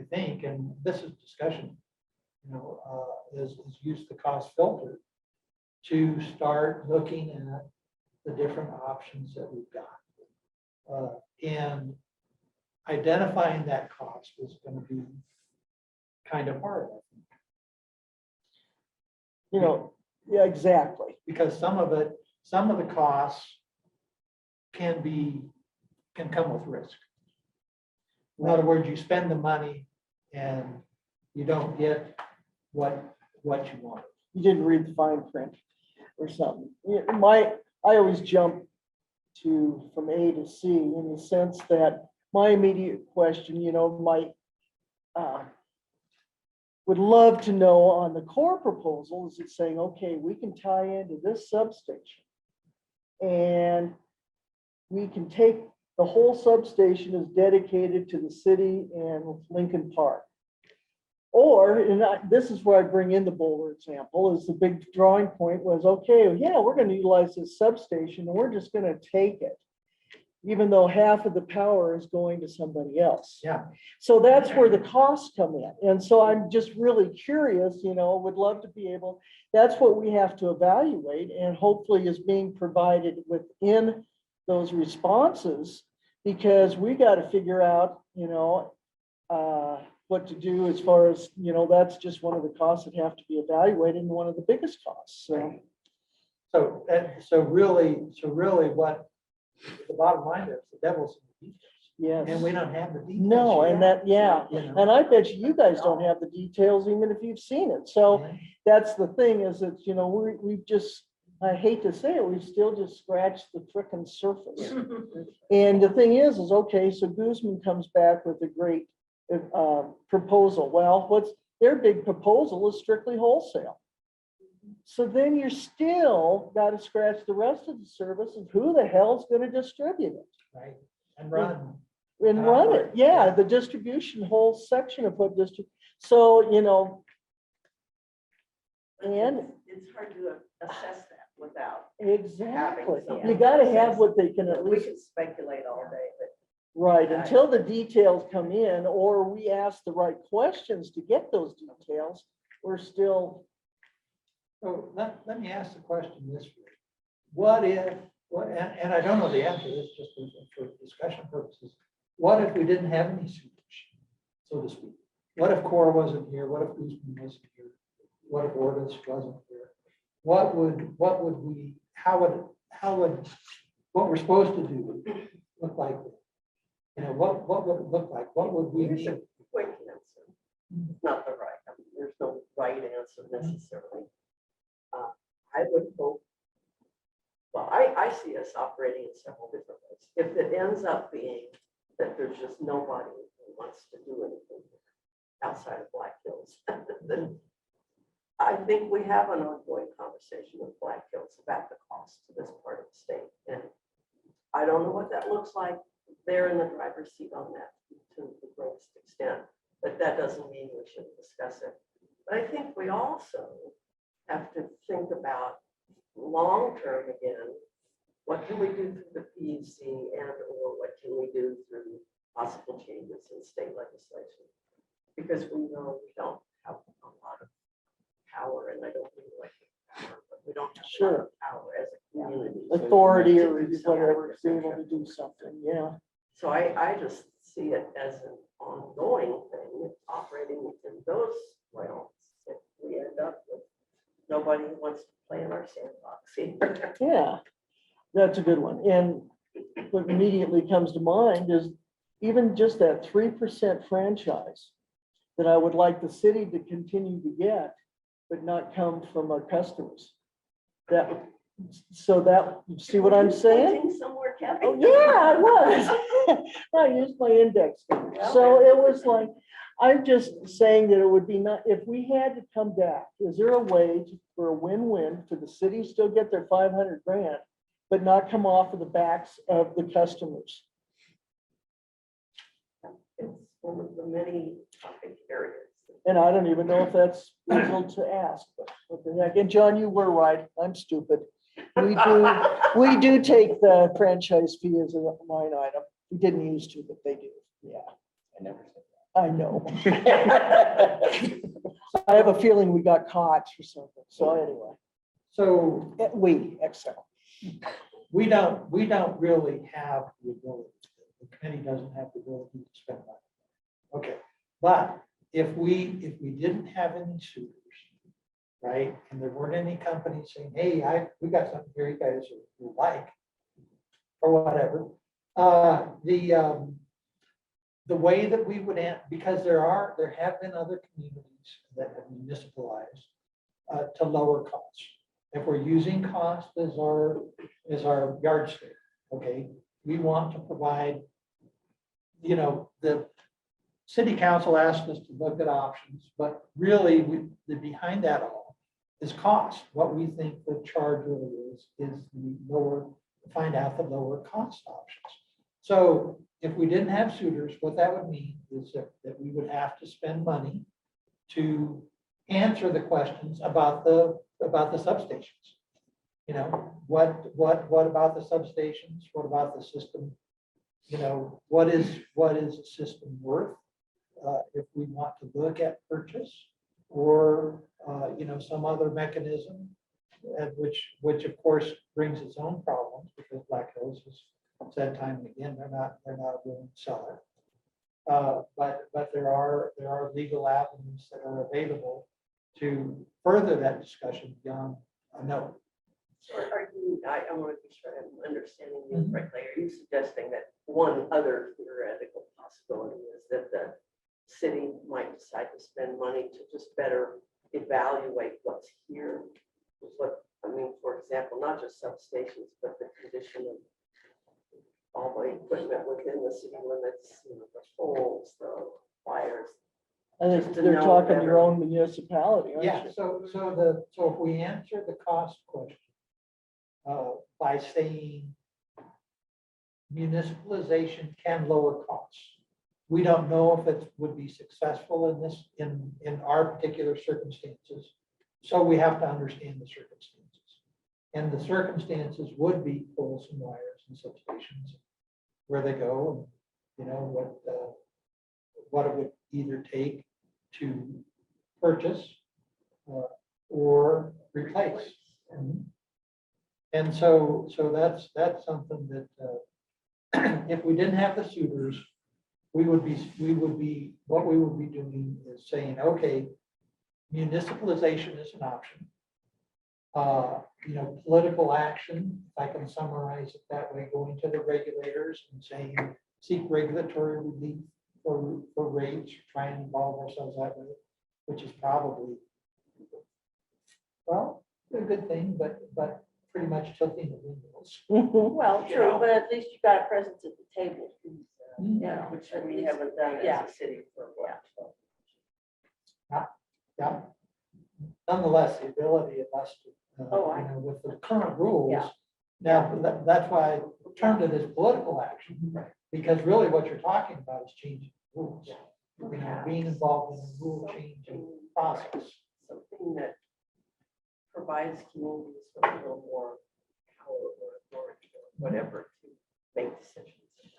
Speaker 1: I think, and this is discussion, you know, is use the cost filter to start looking at the different options that we've got. And identifying that cost is going to be kind of hard, I think,
Speaker 3: You know, yeah, exactly.
Speaker 1: because some of the costs can come with risk. In other words, you spend the money and you don't get what you want.
Speaker 3: You didn't read the fine print or something. Yeah, I always jump from A to C in the sense that my immediate question, you know, would love to know on the core proposal, is it saying, okay, we can tie into this substation and we can take the whole substation is dedicated to the city and Lincoln Park. Or, this is where I bring in the Boulder example, is the big drawing point was, okay, yeah, we're going to utilize this substation and we're just going to take it, even though half of the power is going to somebody else.
Speaker 1: Yeah.
Speaker 3: So that's where the costs come in. And so I'm just really curious, you know, would love to be able, that's what we have to evaluate and hopefully is being provided within those responses, because we got to figure out, you know, what to do as far as, you know, that's just one of the costs that have to be evaluated and one of the biggest costs. So,
Speaker 1: So really what the bottom line is, the devil's in the details. And
Speaker 3: yes.
Speaker 1: we don't have the details.
Speaker 3: No, and
Speaker 1: yet,
Speaker 3: yeah.
Speaker 1: you know.
Speaker 3: And I bet you guys don't have the details, even if you've seen it. So that's the thing is that, you know, we've just, I hate to say it, we've still just scratched the frickin' surface. And the thing is okay, so Guzman comes back with a great proposal. Well, what's their big proposal is strictly wholesale. So then you're still got to scratch the rest of the service of who the hell's going to distribute it.
Speaker 1: Right, and run.
Speaker 3: And run it, yeah, the distribution, whole section of what so, you know. And
Speaker 2: It's hard to assess that without,
Speaker 3: exactly,
Speaker 2: something
Speaker 3: you gotta
Speaker 2: to
Speaker 3: have
Speaker 2: assess.
Speaker 3: what they can at
Speaker 2: we
Speaker 3: least,
Speaker 2: can speculate all day, but
Speaker 3: right, until the details come in, or we ask the right questions to get those details, we're still,
Speaker 1: So let me ask the question this way. What if, and I don't know the answer, this just for discussion purposes. What if we didn't have any sewage, so to speak? What if Core wasn't here? What if Guzman wasn't here? What if Ordis wasn't here? What we're supposed to do look like? You know, what would it look like? What would we
Speaker 2: here's
Speaker 1: need?
Speaker 2: a quick answer. Not the right, I mean, there's no right answer necessarily. I would hope, well, I see us operating in several different ways. If it ends up being that there's just nobody who wants to do anything outside of Black Hills, then I think we have an ongoing conversation with Black Hills about the cost to this part of the state. And I don't know what that looks like. They're in the driver's seat on that to the greatest extent, but that doesn't mean we shouldn't discuss it. I think we also have to think about long-term again. What can we do through the PUC and or what can we do through possible changes in state legislation? Because we know we don't have a lot of power, and I don't mean like power, but we don't have a lot of power as a community.
Speaker 3: Authority or
Speaker 2: To do something
Speaker 3: whatever, to be able
Speaker 2: different.
Speaker 3: to do something, yeah.
Speaker 2: So I just see it as an ongoing thing, operating in those realms. If we end up with nobody who wants to play in our sandbox here.
Speaker 3: Yeah, that's a good one. And what immediately comes to mind is even just that 3% franchise that I would like the city to continue to get, but not come from our customers. That, so that, you see what I'm saying?
Speaker 2: Pointing somewhere, Kathy?
Speaker 3: Oh, yeah, I was. I used my index finger. So it was like, I'm just saying that it would be not, if we had to come back, is there a way for a win-win for the city still get their 500 grand, but not come off of the backs of the customers?
Speaker 2: It's one of the many topic areas.
Speaker 3: And I don't even know if that's legal to ask, but what the heck? And John, you were right. I'm stupid. We do take the franchise fee as a line item. We didn't used to, but they do. Yeah,
Speaker 4: I never said
Speaker 3: I know. I have a feeling we got caught or something. So anyway,
Speaker 1: So
Speaker 3: we Excel.
Speaker 1: we don't really have the ability, the committee doesn't have the ability to spend money. Okay, but if we didn't have any suitors, right, and there weren't any companies saying, hey, we got something here you guys will like, or whatever, the way that we would, because there have been other communities that have municipalized to lower costs. If we're using cost as our yardstick, okay, we want to provide, the city council asked us to look at options, but really behind that all is cost. What we think the charge really is the lower, find out the lower cost options. So if we didn't have suitors, what that would mean is that we would have to spend money to answer the questions about the substations. What about the substations? What about the system? What is the system worth? If we want to look at purchase or, some other mechanism, which of course brings its own problems because Black Hills has said time and again, they're not a willing seller. But there are legal avenues that are available to further that discussion beyond a no.
Speaker 2: Are you, I want to be sure I'm understanding you correctly. Are you suggesting that one other theoretical possibility is that the city might decide to spend money to just better evaluate what's here? For example, not just substations, but the condition of all the equipment within the city limits, the poles, the wires.
Speaker 3: I think
Speaker 2: Just to
Speaker 3: they're
Speaker 2: know
Speaker 3: talking
Speaker 2: better.
Speaker 3: your own municipality, aren't
Speaker 1: Yeah,
Speaker 3: you?
Speaker 1: so if we answer the cost question by saying municipalization can lower costs, we don't know if it would be successful in our particular circumstances. So we have to understand the circumstances. And the circumstances would be poles and wires and substations, where they go, and what it would either take to purchase or replace. And so that's something that if we didn't have the suitors, what we would be doing is saying, okay, municipalization is an option. Political action, if I can summarize it that way, going to the regulators and saying, seek regulatory relief for rates, try and involve ourselves that way, which is probably, well, a good thing, but pretty much tilting the windmills.
Speaker 5: Well,
Speaker 2: You
Speaker 5: true,
Speaker 2: know.
Speaker 5: but at least you got a presence at the table. Yeah.
Speaker 2: Which we haven't done
Speaker 5: Yeah.
Speaker 2: as a city for a while.
Speaker 1: Yeah. Nonetheless, the ability of us to, with the current rules.
Speaker 5: Yeah.
Speaker 1: Now, that's why I termed it as political action, because really what you're talking about is changing rules. being involved in a rule changing process.
Speaker 2: Something that provides communities with a little more power or authority or whatever to make decisions.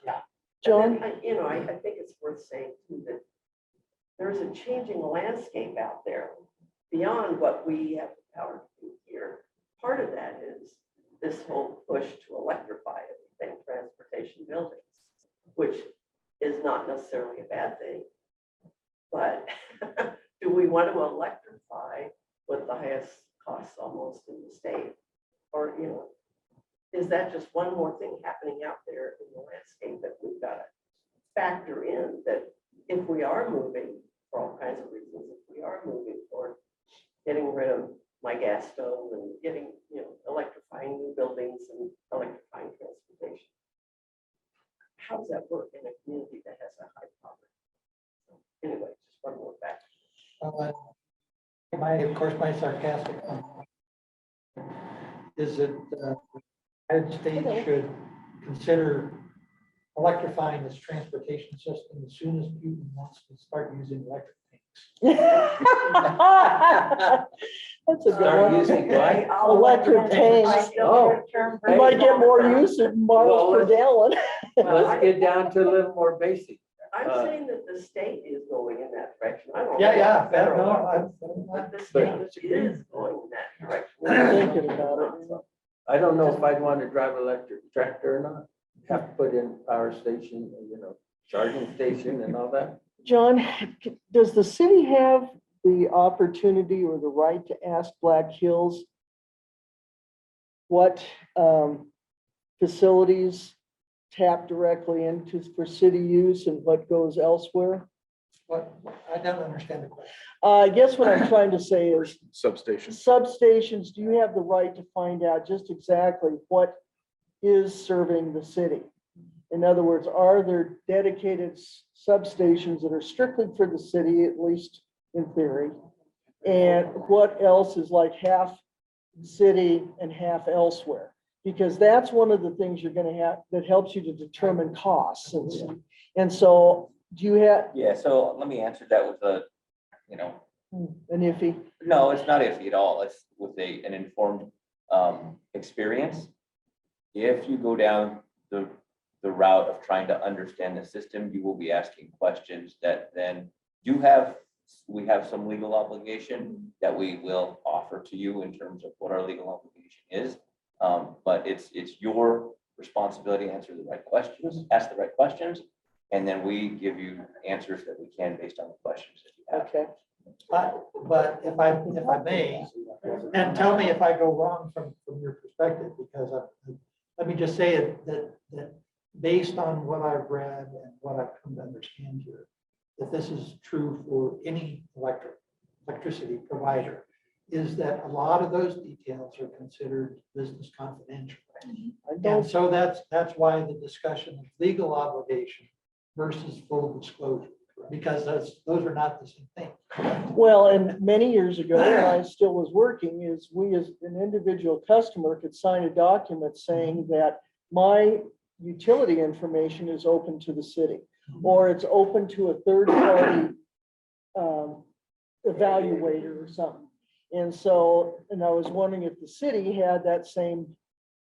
Speaker 1: Yeah.
Speaker 3: John?
Speaker 2: And then I think it's worth saying too that there's a changing landscape out there beyond what we have the power to do here. Part of that is this whole push to electrify everything, transportation buildings, which is not necessarily a bad thing. But do we want to electrify with the highest costs almost in the state? Or, is that just one more thing happening out there in the landscape that we've got to factor in, that if we are moving for all kinds of reasons, if we are moving toward getting rid of my gas stove and getting, electrifying new buildings and electrifying transportation, how does that work in a community that has a high poverty? So anyway, just one more fact.
Speaker 1: My sarcastic comment is that the United States should consider electrifying its transportation system as soon as Putin wants to start using electric tanks.
Speaker 3: That's a good
Speaker 6: Start
Speaker 3: one.
Speaker 6: using what?
Speaker 3: Electric tanks.
Speaker 6: Oh.
Speaker 3: You might get more use in miles per
Speaker 6: Well,
Speaker 3: gallon.
Speaker 6: Let's get down to a little more basic.
Speaker 2: I'm saying that the state is going in that direction. I don't know.
Speaker 1: Yeah,
Speaker 2: about federal,
Speaker 1: no,
Speaker 2: but the
Speaker 6: But-
Speaker 2: state is going in that direction.
Speaker 3: We're thinking about it.
Speaker 6: I don't know if I'd want to drive electric tractor or not. Have to put in power station, charging station and all that.
Speaker 3: John, does the city have the opportunity or the right to ask Black Hills what facilities tap directly into for city use and what goes elsewhere?
Speaker 1: What, I don't understand the question.
Speaker 3: I guess what I'm trying to say is
Speaker 7: Substation.
Speaker 3: substations, do you have the right to find out just exactly what is serving the city? In other words, are there dedicated substations that are strictly for the city, at least in theory? And what else is like half city and half elsewhere? Because that's one of the things you're gonna have, that helps you to determine costs. And so, do you have,
Speaker 4: Yeah, so let me answer that with
Speaker 3: an iffy?
Speaker 4: no, it's not iffy at all. It's with an informed experience. If you go down the route of trying to understand the system, you will be asking questions that then we have some legal obligation that we will offer to you in terms of what our legal obligation is. But it's your responsibility to answer the right questions, ask the right questions, and then we give you answers that we can based on the questions that you have.
Speaker 3: Okay.
Speaker 1: But if I may, and tell me if I go wrong from your perspective, because let me just say it, that based on what I've read and what I've come to understand here, that this is true for any electricity provider, is that a lot of those details are considered business confidential.
Speaker 3: I
Speaker 1: And
Speaker 3: don't,
Speaker 1: so that's why the discussion of legal obligation versus full disclosure, because those are not the same thing.
Speaker 3: well, and many years ago, when I still was working, is we as an individual customer could sign a document saying that my utility information is open to the city, or it's open to a third party evaluator or something. And so, and I was wondering if the city had that same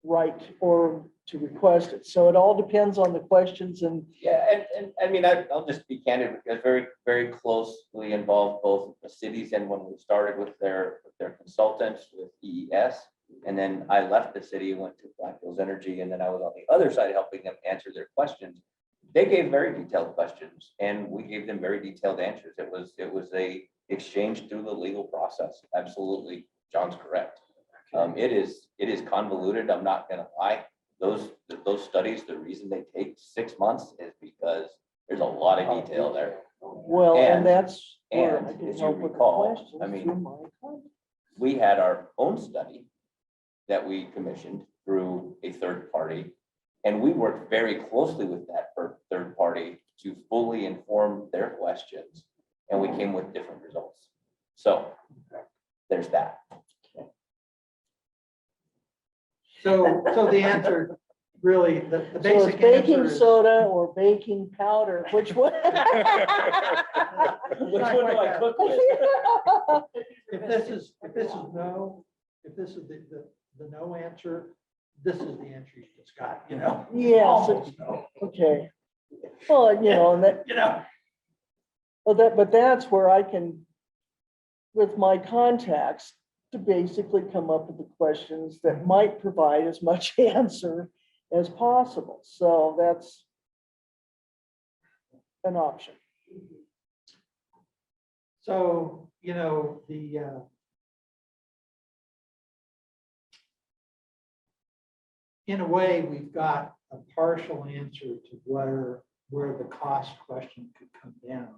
Speaker 3: right or to request it. So it all depends on the questions and,
Speaker 4: Yeah, and I mean, I'll just be candid, because very, very closely involved both the cities and when we started with their consultants with EES. And then I left the city and went to Black Hills Energy, and then I was on the other side helping them answer their questions. They gave very detailed questions and we gave them very detailed answers. It was a exchange through the legal process. Absolutely, John's correct. It is convoluted. I'm not gonna lie. Those studies, the reason they take 6 months is because there's a lot of detail there.
Speaker 3: well, and
Speaker 4: And-
Speaker 3: that's where I
Speaker 4: and
Speaker 3: can
Speaker 4: if you
Speaker 3: help with the
Speaker 4: recall,
Speaker 3: questions
Speaker 4: I mean,
Speaker 3: through my contact.
Speaker 4: We had our own study that we commissioned through a third party. And we worked very closely with that third party to fully inform their questions. And we came with different results. So there's that.
Speaker 1: So the answer really, the
Speaker 3: So it's
Speaker 1: basic
Speaker 3: baking
Speaker 1: answer is.
Speaker 3: soda or baking powder, which one?
Speaker 4: Which one do I cook with?
Speaker 1: If this is no, if this is the no answer, this is the answer you just got, you know?
Speaker 3: Yes,
Speaker 1: Almost no,
Speaker 3: okay. Well, you know, and that,
Speaker 1: you know?
Speaker 3: well, but that's where I can, with my contacts, to basically come up with the questions that might provide as much answer as possible. So that's an option.
Speaker 1: So, you know, in a way, we've got a partial answer to where the cost question could come down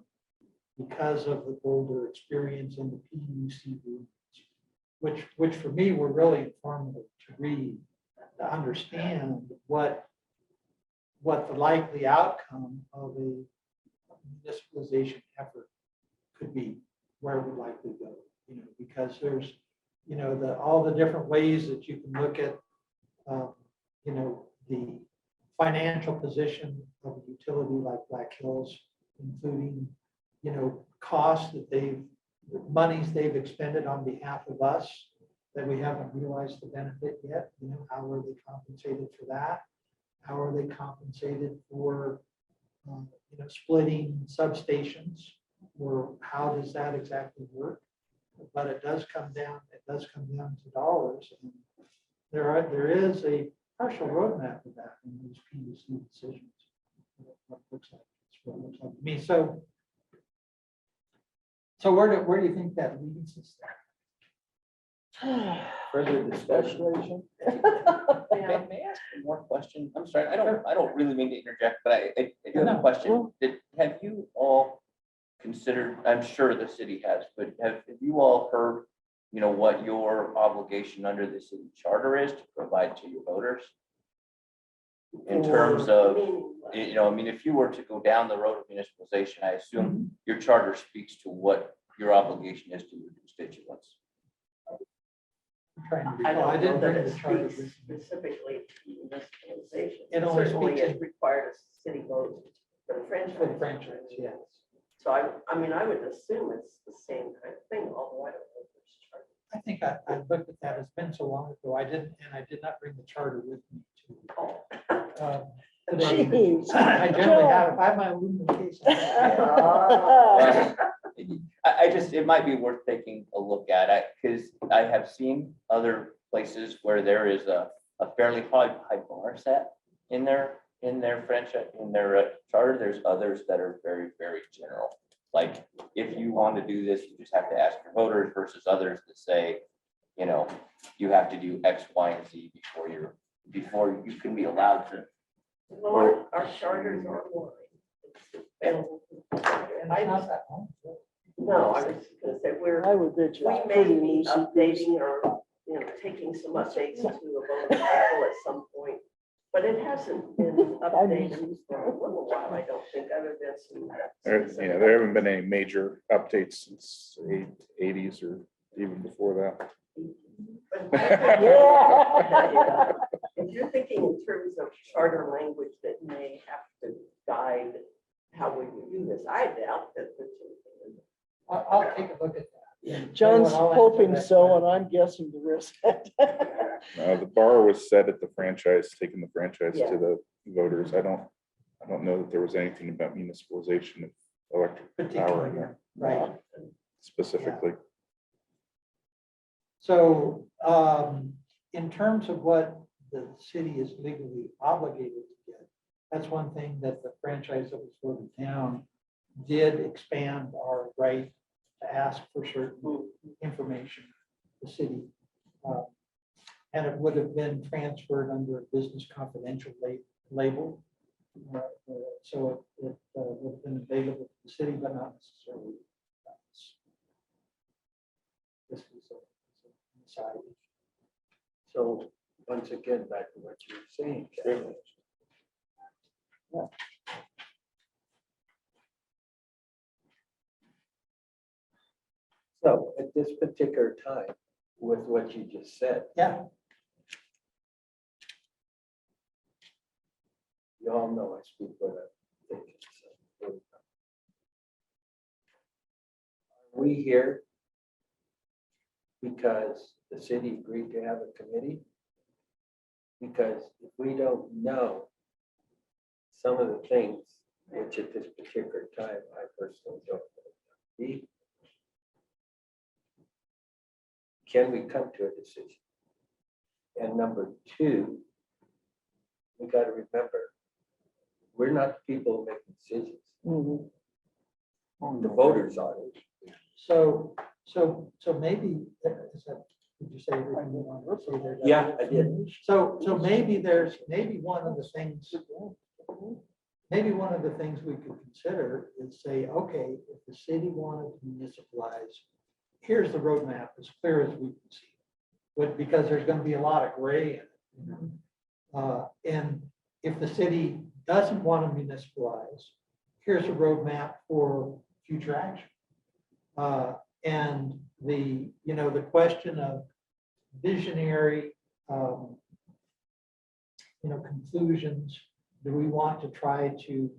Speaker 1: because of the Boulder experience and the PUC rooms, which for me were really informative to read, to understand what the likely outcome of a municipalization effort could be, where it would likely go, you know, because there's, you know, all the different ways that you can look at, you know, the financial position of a utility like Black Hills, including, you know, costs that monies they've expended on behalf of us that we haven't realized the benefit yet. You know, how are they compensated for that? How are they compensated for, you know, splitting substations, or how does that exactly work? But it does come down to dollars. And there is a partial roadmap of that in these PUC decisions. What looks like, it's what it looks like to me. So where do you think that leads us there?
Speaker 6: Further discussion.
Speaker 3: Frustration.
Speaker 4: May I ask one more question? I'm sorry, I don't really mean to interject, but I do have a question. Have you all considered, I'm sure the city has, but have you all heard, you know, what your obligation under the city charter is to provide to your voters? In terms of, you know, I mean, if you were to go down the road of municipalization, I assume your charter speaks to what your obligation is to your constituents.
Speaker 1: I'm trying to
Speaker 2: I
Speaker 1: recall. I
Speaker 2: don't know
Speaker 1: didn't
Speaker 2: that
Speaker 1: bring
Speaker 2: it
Speaker 1: the charter
Speaker 2: speaks
Speaker 1: with me.
Speaker 2: specifically to municipalization.
Speaker 1: It only
Speaker 2: Certainly
Speaker 1: speaks
Speaker 2: it required a city vote for the franchise.
Speaker 1: For the franchise, yes.
Speaker 2: So I mean, I would assume it's the same kind of thing, although I don't know if there's charter.
Speaker 1: I think I looked at that. It's been so long ago. I did not bring the charter with me to. Today.
Speaker 3: Jeez.
Speaker 1: I generally have my aluminum case.
Speaker 4: I just, it might be worth taking a look at it, because I have seen other places where there is a fairly high bar set in their franchise, in their charter. There's others that are very, very general. Like, if you want to do this, you just have to ask your voters, versus others that say, you know, you have to do X, Y, and Z before you can be allowed to.
Speaker 2: Well, our charters are online. It's available. No, I was gonna say,
Speaker 3: I would bet you
Speaker 2: we
Speaker 3: it's
Speaker 2: may
Speaker 3: pretty
Speaker 2: be
Speaker 3: loosey
Speaker 2: updating or, you know, taking some updates to a voting cycle at some point. But it hasn't been updated for a little while, I don't think, other than some.
Speaker 7: Yeah, there haven't been any major updates since the 80s or even before that.
Speaker 3: Yeah.
Speaker 2: If you're thinking in terms of charter language that may have to guide how we would do this, I doubt that.
Speaker 1: I'll take a look at that.
Speaker 3: John's
Speaker 1: I'll answer
Speaker 3: hoping
Speaker 1: that
Speaker 3: so,
Speaker 1: question.
Speaker 3: and I'm guessing the risk.
Speaker 7: The bar was set at the franchise, taking the franchise
Speaker 2: Yeah.
Speaker 7: to the voters. I don't know that there was anything about municipalization of electric power in there
Speaker 1: Right.
Speaker 7: specifically.
Speaker 1: So in terms of what the city is legally obligated to get, that's one thing that the franchise that was voted down did expand our right to ask for certain information, the city. And it would have been transferred under a business confidential label. So it would have been available to the city, but not necessarily us. This was a side.
Speaker 6: So once again, back to what you were saying, Kevin. So at this particular time, with what you just said,
Speaker 1: Yeah,
Speaker 6: You all know I speak what I think. So. We here because the city agreed to have a committee? Because if we don't know some of the things, which at this particular time, I personally don't know, can we come to a decision? And number two, we got to remember, we're not the people making decisions.
Speaker 3: Mhm.
Speaker 6: The voters are.
Speaker 1: So maybe, is that, did you say everything you wanted to say there?
Speaker 6: Yeah, I did.
Speaker 1: So maybe maybe one of the things we could consider is say, okay, if the city wanted to municipalize, here's the roadmap as clear as we can see. But because there's gonna be a lot of gray in it. You know? And if the city doesn't want to municipalize, here's a roadmap for future action. And the, the question of visionary, conclusions, do we want to try to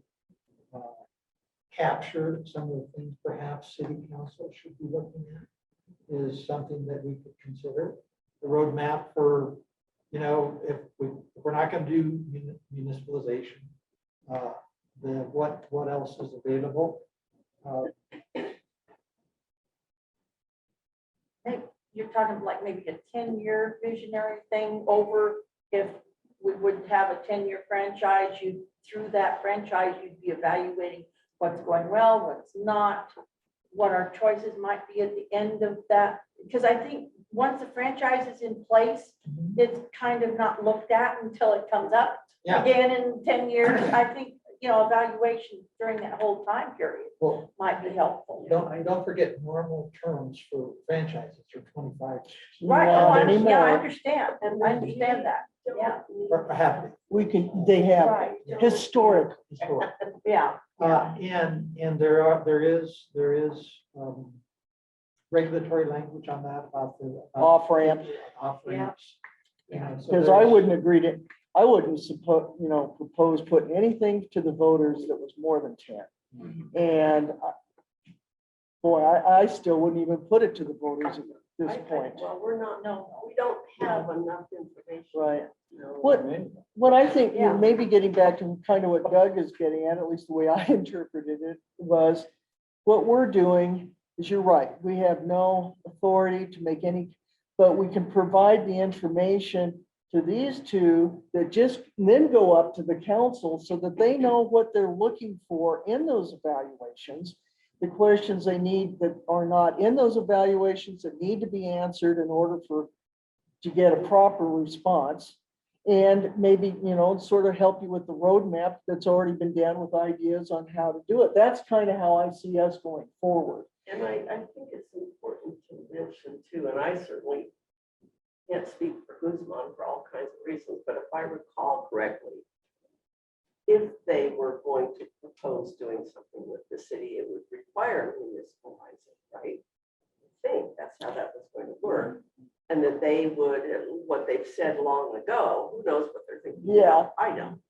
Speaker 1: capture some of the things perhaps city council should be looking at, is something that we could consider. The roadmap for, if we're not going to do municipalization, what else is available?
Speaker 5: You're talking like maybe a 10-year visionary thing over if we would have a 10-year franchise, through that franchise, you'd be evaluating what's going well, what's not, what our choices might be at the end of that. Because I think once the franchise is in place, it's kind of not looked at until it comes up
Speaker 1: Yeah.
Speaker 5: again in 10 years. I think, evaluation during that whole time period
Speaker 1: Well,
Speaker 5: might be helpful.
Speaker 1: don't forget normal terms for franchises are 25 years.
Speaker 5: Right,
Speaker 3: Not
Speaker 5: oh, I
Speaker 3: anymore.
Speaker 5: understand, and I understand that, yeah.
Speaker 1: Or have
Speaker 3: They have
Speaker 5: Right,
Speaker 3: historic.
Speaker 1: historic.
Speaker 5: yeah.
Speaker 1: And there is regulatory language on that about the.
Speaker 3: Off ramp.
Speaker 1: Off ramps. So
Speaker 3: Because I
Speaker 1: there's-
Speaker 3: wouldn't agree to, I wouldn't propose putting anything to the voters that was more than 10. And boy, I still wouldn't even put it to the voters at this point.
Speaker 2: Well, we don't have enough information.
Speaker 3: Right.
Speaker 2: No.
Speaker 3: What I think,
Speaker 5: Yeah.
Speaker 3: maybe getting back to kind of what Doug is getting at least the way I interpreted it, was what we're doing is, you're right, we have no authority to make any, but we can provide the information to these two that just then go up to the council so that they know what they're looking for in those evaluations, the questions they need that are not in those evaluations that need to be answered in order to get a proper response. And maybe, sort of help you with the roadmap that's already been done with ideas on how to do it. That's kind of how I see us going forward.
Speaker 2: And I think it's important to mention too, and I certainly can't speak for Guzman for all kinds of reasons, but if I recall correctly, if they were going to propose doing something with the city, it would require municipalizing, right? I think that's how that was going to work. And that they would, what they've said long ago, who knows what they're thinking?
Speaker 3: Yeah.
Speaker 2: I don't.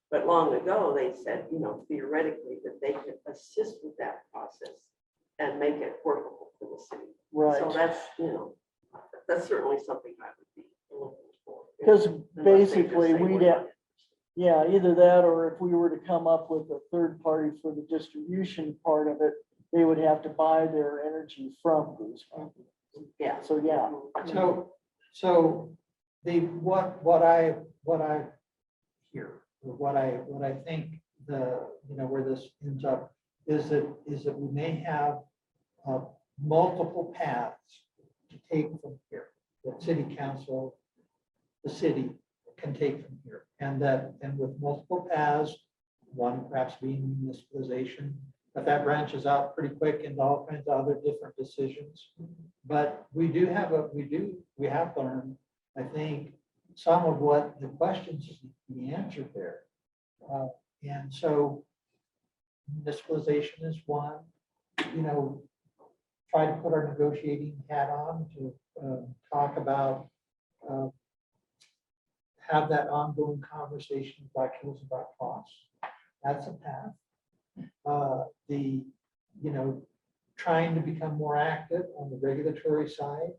Speaker 2: But long ago, they said, theoretically, that they could assist with that process and make it workable for the city.
Speaker 3: Right.
Speaker 2: So that's certainly something I would be looking for.
Speaker 3: Because
Speaker 2: Unless they just
Speaker 3: basically
Speaker 2: say
Speaker 3: we'd
Speaker 2: we're
Speaker 3: have,
Speaker 2: not
Speaker 3: yeah, either that, or if we were to come up with a third party for the distribution part of it, they would have to buy their energy from Guzman.
Speaker 2: Yeah.
Speaker 3: So, yeah.
Speaker 1: So what I hear, or what I think where this ends up is that we may have multiple paths to take from here, that city council, the city can take from here. And with multiple paths, one perhaps being municipalization, but that branches out pretty quick into all kinds of other different decisions. But we have learned, I think, some of what the questions need to be answered there. And so municipalization is one, try to put our negotiating hat on to talk about have that ongoing conversation with Black Hills about costs. That's a path. You know, trying to become more active on the regulatory side.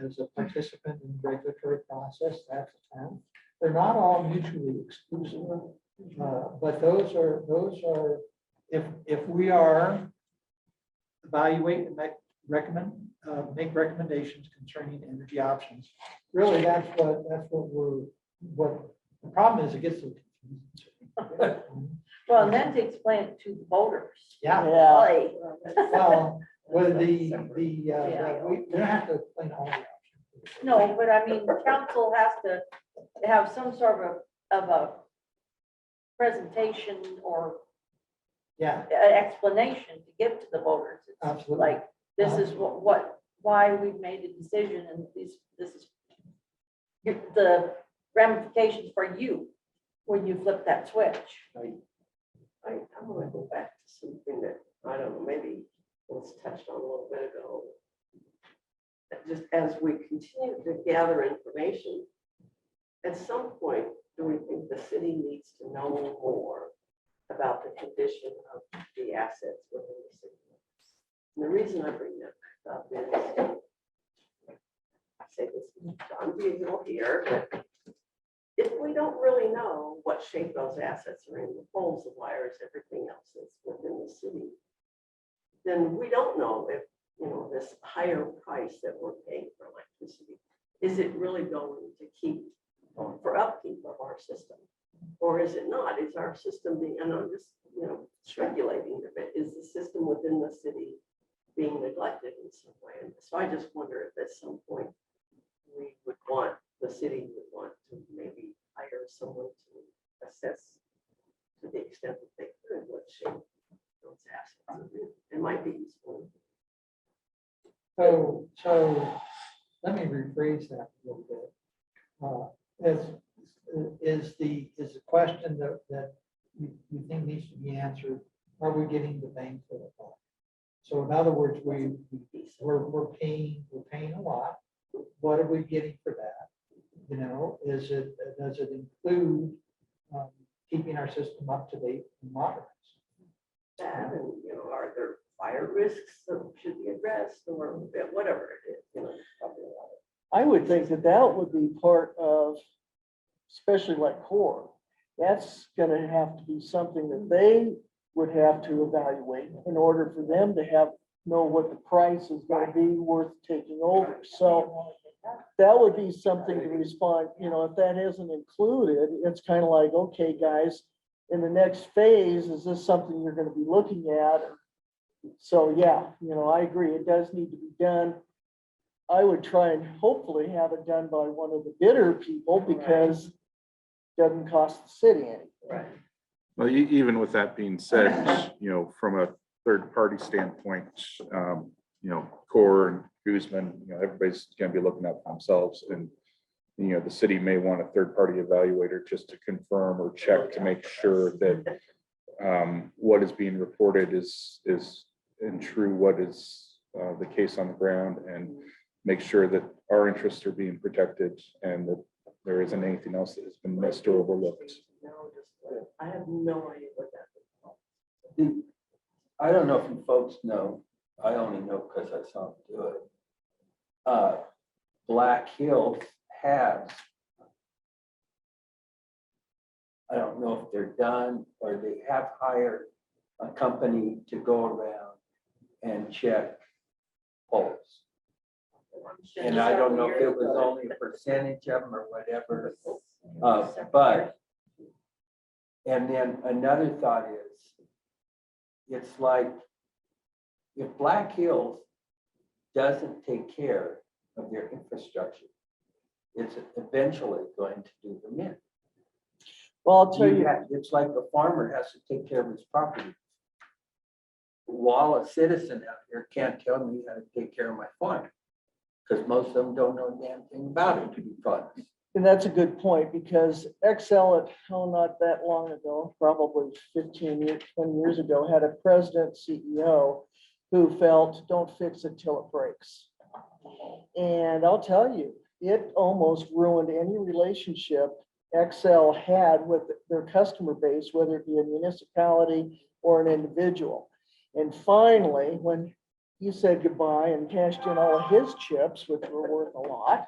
Speaker 1: As a participant in the regulatory process, that's a path. They're not all mutually exclusive. But those are, if we are evaluate and make recommendations concerning energy options, really, that's what the problem is, it gets so confusing.
Speaker 5: Well, and then to explain it to the voters.
Speaker 1: Yeah,
Speaker 3: Yeah,
Speaker 5: Like,
Speaker 1: well, with we don't have to explain all the options.
Speaker 5: no, but I mean, council has to have some sort of a presentation or
Speaker 1: Yeah,
Speaker 5: an explanation to give to the voters. It's
Speaker 1: absolutely.
Speaker 5: like, this is why we've made a decision, and this is the ramifications for you when you flip that switch.
Speaker 2: I want to go back to something that, I don't know, maybe was touched on a little bit ago. That just as we continue to gather information, at some point, do we think the city needs to know more about the condition of the assets within the city? And the reason I bring that up is, I say this, John Diesel here, but if we don't really know what shape those assets are in, the poles, the wires, everything else that's within the city, then we don't know if, you know, this higher price that we're paying for electricity, is it really going to keep for upkeep of our system? Or is it not? Is our system being, and I'm just, you know, speculating a bit, is the system within the city being neglected in some way? And so I just wonder if at some point the city would want to maybe hire someone to assess to the extent that they could what shape those assets are in. It might be useful.
Speaker 1: So let me rephrase that a little bit. Is the question that you think needs to be answered, are we getting the bang for the buck? So in other words, we're paying a lot. What are we getting for that? You know, does it include keeping our system up to date and modern?
Speaker 2: That, and, you know, are there fire risks that should be addressed or whatever it is, you know, probably a lot of.
Speaker 3: I would think that would be part of, especially like core. That's gonna have to be something that they would have to evaluate in order for them to know what the price is gonna be worth taking over. So that would be something to respond, you know, if that isn't included, it's kind of like, okay, guys, in the next phase, is this something you're gonna be looking at? So, yeah, you know, I agree, it does need to be done. I would try and hopefully have it done by one of the bidder people because it doesn't cost the city anything.
Speaker 2: Right.
Speaker 7: Well, even with that being said, you know, from a third-party standpoint, you know, Core and Guzman, you know, everybody's gonna be looking out for themselves, and, you know, the city may want a third-party evaluator just to confirm or check to make sure that what is being reported is in true what is the case on the ground, and make sure that our interests are being protected and that there isn't anything else that has been missed or overlooked.
Speaker 2: I have no idea what that is.
Speaker 6: I don't know if you folks know, I only know because I saw them do it. Black Hills has, I don't know if they're done or they have hired a company to go around and check poles. And I don't know if it was only a percentage of them or whatever, but, and then another thought is, it's like, if Black Hills doesn't take care of their infrastructure, it's eventually going to do them in.
Speaker 3: Well, I'll tell you,
Speaker 6: It's like the farmer has to take care of his property. While a citizen out here can't tell me how to take care of my farm, because most of them don't know a damn thing about it, to be honest.
Speaker 3: and that's a good point, because Excel not that long ago, probably 15 years, 20 years ago, had a president, CEO, who felt, don't fix it till it breaks. And I'll tell you, it almost ruined any relationship Excel had with their customer base, whether it be a municipality or an individual. And finally, when he said goodbye and cashed in all of his chips, which were worth a lot,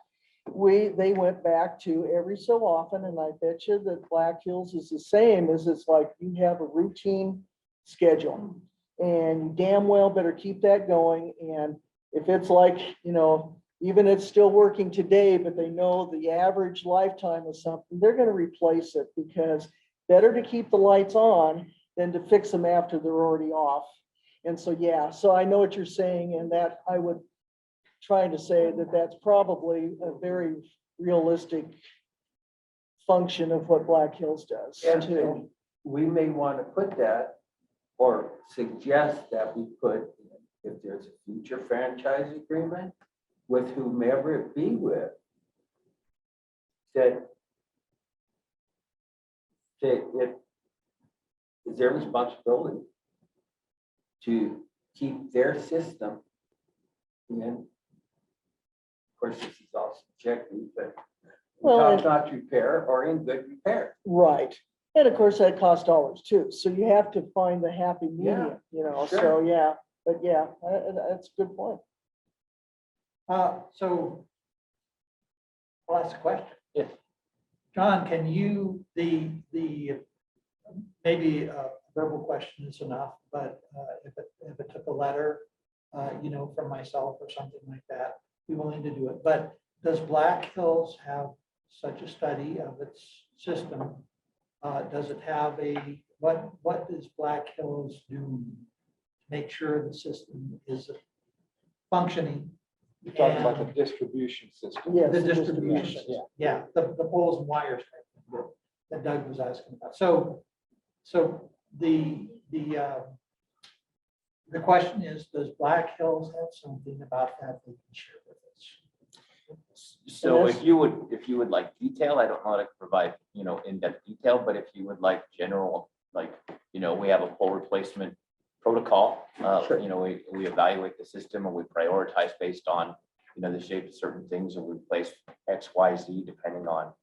Speaker 3: they went back to every so often, and I bet you that Black Hills is the same, is it's like you have a routine schedule. And you damn well better keep that going. And if it's like, even it's still working today, but they know the average lifetime of something, they're gonna replace it, because better to keep the lights on than to fix them after they're already off. And so, yeah, so I know what you're saying, and that I would try to say that that's probably a very realistic function of what Black Hills does too.
Speaker 6: And we may want to put that, or suggest that we put, if there's a future franchise agreement with whomever it be with, that it is their responsibility to keep their system in. Of course, this is all subjective, but
Speaker 3: Well,
Speaker 6: top-notch repair or in good repair.
Speaker 3: Right. And of course, that costs dollars too. So you have to find the happy medium, so
Speaker 6: sure.
Speaker 3: yeah, but yeah, that's a good point.
Speaker 1: So I'll ask a question.
Speaker 4: Yes.
Speaker 1: John, can you, maybe a verbal question is enough, but if it took a letter, from myself or something like that, be willing to do it. But does Black Hills have such a study of its system? Does it have what does Black Hills do to make sure the system is functioning?
Speaker 8: You're talking about the distribution system.
Speaker 3: Yes.
Speaker 1: The
Speaker 3: the
Speaker 1: distribution, yeah, the poles and wires type thing that Doug was asking about. So the question is, does Black Hills have something about that they can share with us?
Speaker 4: So if you would like detail, I don't know how to provide, in-depth detail, but if you would like general, we have a pole replacement protocol. We evaluate the system and we prioritize based on, the shape of certain things, and we replace X, Y, Z depending on,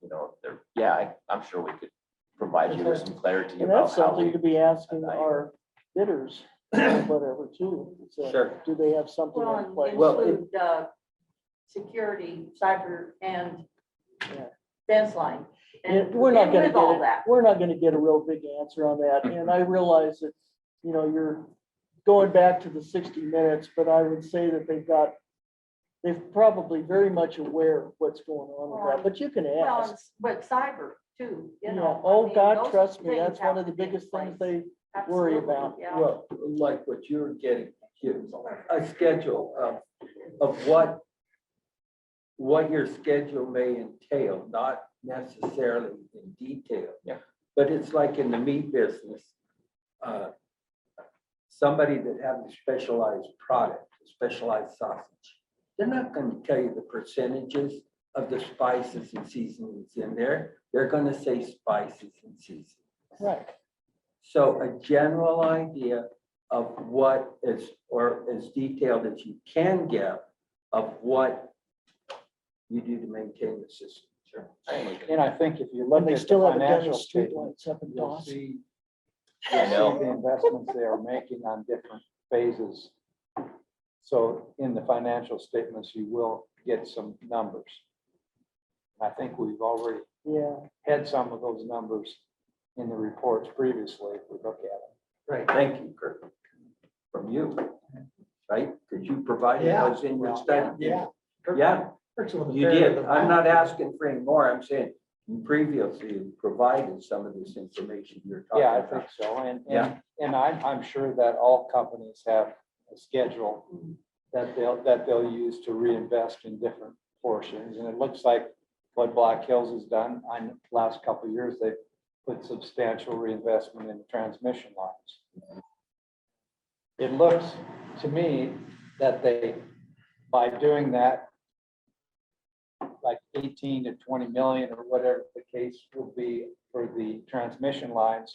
Speaker 4: I'm sure we could provide you with some clarity
Speaker 3: And
Speaker 4: about
Speaker 3: that's
Speaker 4: how
Speaker 3: something
Speaker 4: we.
Speaker 3: to be asking our bidders, whatever too. So,
Speaker 6: Sure.
Speaker 3: do they have something
Speaker 5: Well,
Speaker 3: in
Speaker 5: and
Speaker 3: place?
Speaker 5: include, security, cyber, and
Speaker 3: Yeah.
Speaker 5: fence line. And
Speaker 3: We're not gonna
Speaker 5: with all
Speaker 3: get
Speaker 5: that.
Speaker 3: it, we're not gonna get a real big answer on that, and I realize that, you're going back to the 60 minutes, but I would say that they're probably very much aware of what's going on with that, but you can
Speaker 5: Well,
Speaker 3: ask.
Speaker 5: and but cyber too,
Speaker 3: Yeah,
Speaker 5: I
Speaker 3: oh
Speaker 5: mean,
Speaker 3: God,
Speaker 5: those
Speaker 3: trust me,
Speaker 5: things
Speaker 3: that's one
Speaker 5: have
Speaker 3: of the
Speaker 5: to be in
Speaker 3: biggest things
Speaker 5: place.
Speaker 3: they worry
Speaker 5: Absolutely,
Speaker 3: about.
Speaker 5: yeah.
Speaker 6: Well, like what you're getting, a schedule of what your schedule may entail, not necessarily in detail.
Speaker 4: Yeah.
Speaker 6: But it's like in the meat business, somebody that has a specialized product, a specialized sausage, they're not going to tell you the percentages of the spices and seasonings in there. They're going to say spices and seasonings.
Speaker 3: Right.
Speaker 6: So a general idea of what is, or as detailed as you can get, of what you do to maintain the system. Sure.
Speaker 8: And I think if you look
Speaker 3: And they
Speaker 8: at the
Speaker 3: still haven't done
Speaker 8: financial
Speaker 3: the
Speaker 8: statements,
Speaker 3: streetlights up in
Speaker 8: you'll
Speaker 3: Dawson.
Speaker 8: see
Speaker 4: I know.
Speaker 8: the investments they are making on different phases. So in the financial statements, you will get some numbers. I think we've already
Speaker 3: Yeah,
Speaker 8: had some of those numbers in the reports previously, if we look at them.
Speaker 1: Right.
Speaker 6: Thank you, Kurt. From you, right? Because you provided
Speaker 1: Yeah.
Speaker 6: those in your study.
Speaker 1: Yeah.
Speaker 6: Yeah,
Speaker 1: Kurt's a little
Speaker 6: you
Speaker 1: fair
Speaker 6: did.
Speaker 1: to the
Speaker 6: I'm not
Speaker 1: mouth.
Speaker 6: asking for any more. I'm saying you previously provided some of this information you're talking
Speaker 8: Yeah, I
Speaker 6: about.
Speaker 8: think so.
Speaker 6: Yeah.
Speaker 8: And I'm sure that all companies have a schedule that they'll use to reinvest in different portions. And it looks like what Black Hills has done in the last couple of years, they've put substantial reinvestment in transmission lines. It looks to me that by doing that, like 18 to 20 million or whatever the case will be for the transmission lines,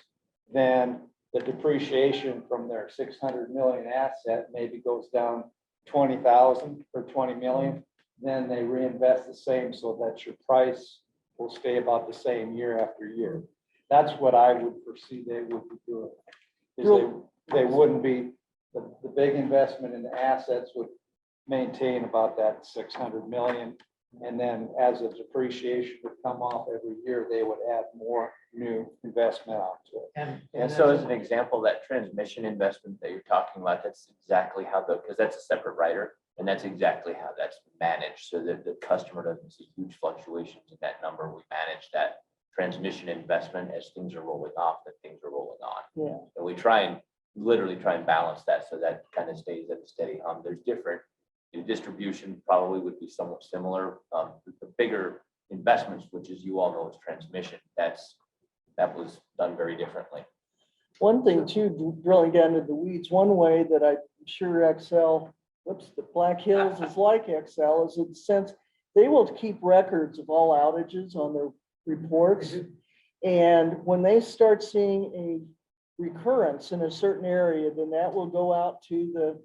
Speaker 8: then the depreciation from their 600 million asset maybe goes down 20,000 or 20 million. then they reinvest the same so that your price will stay about the same year after year. That's what I would foresee they would be doing. Is they wouldn't be, the big investment in the assets would maintain about that 600 million. And then as the depreciation would come off every year, they would add more new investment onto it.
Speaker 4: And so as an example, that transmission investment that you're talking about, that's exactly how because that's a separate rider. And that's exactly how that's managed, so that the customer doesn't see huge fluctuations in that number. We manage that transmission investment as things are rolling off, that things are rolling on.
Speaker 3: Yeah.
Speaker 4: And we literally try and balance that so that kind of stays at a steady hum. There's different, distribution probably would be somewhat similar. The bigger investments, which as you all know is transmission, that was done very differently.
Speaker 3: One thing too, drilling down into the weeds, one way that I'm sure the Black Hills is like Excel is in the sense they will keep records of all outages on their reports. And when they start seeing a recurrence in a certain area, then that will go out to the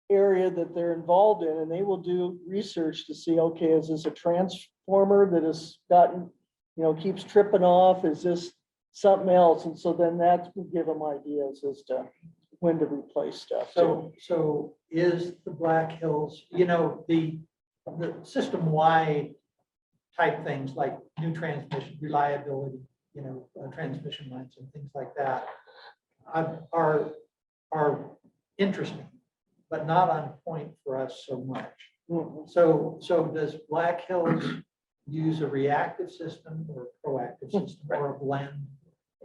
Speaker 3: area that they're involved in, and they will do research to see, okay, is this a transformer that has gotten, keeps tripping off? Is this something else? And so then that will give them ideas as to when to replace stuff.
Speaker 1: So is the Black Hills, the system-wide type things like new transmission reliability, transmission lines and things like that are interesting, but not on point for us so much.
Speaker 3: Mhm.
Speaker 1: So does Black Hills use a reactive system or a proactive system or a blend?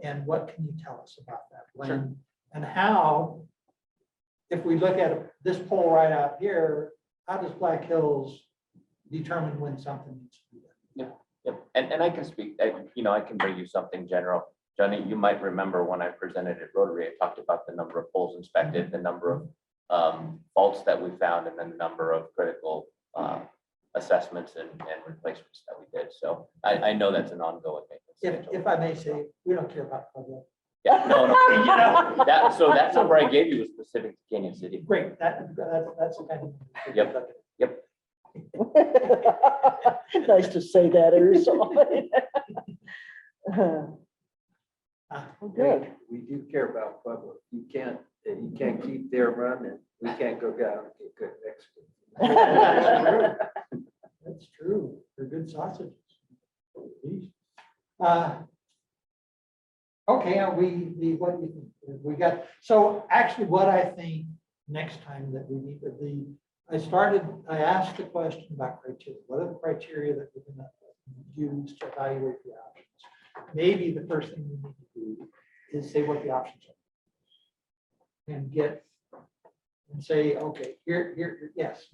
Speaker 1: And what can you tell us about that blend? And how, if we look at this pole right out here, how does Black Hills determine when something needs to be done?
Speaker 4: Yep, and I can speak, I can bring you something general. Johnny, you might remember when I presented at Rotary, I talked about the number of poles inspected, the number of faults that we found, and then the number of critical assessments and replacements that we did. So I know that's an ongoing maintenance.
Speaker 1: If I may say, we don't care about public.
Speaker 4: Yeah, no, so that number I gave you was specific to Canyon City.
Speaker 1: Great, that's the kind of.
Speaker 4: Yep.
Speaker 3: Nice to say that every so often. Good.
Speaker 6: We do care about public. You can't keep their run, and we can't go down and get good next week.
Speaker 1: That's true. They're good sausages. Okay, what do you think? We got, so actually what I think next time that we need to I asked the question about criteria. What are the criteria that we're gonna use to evaluate the options? Maybe the first thing we need to do is say what the options are. And say, okay, here, yes.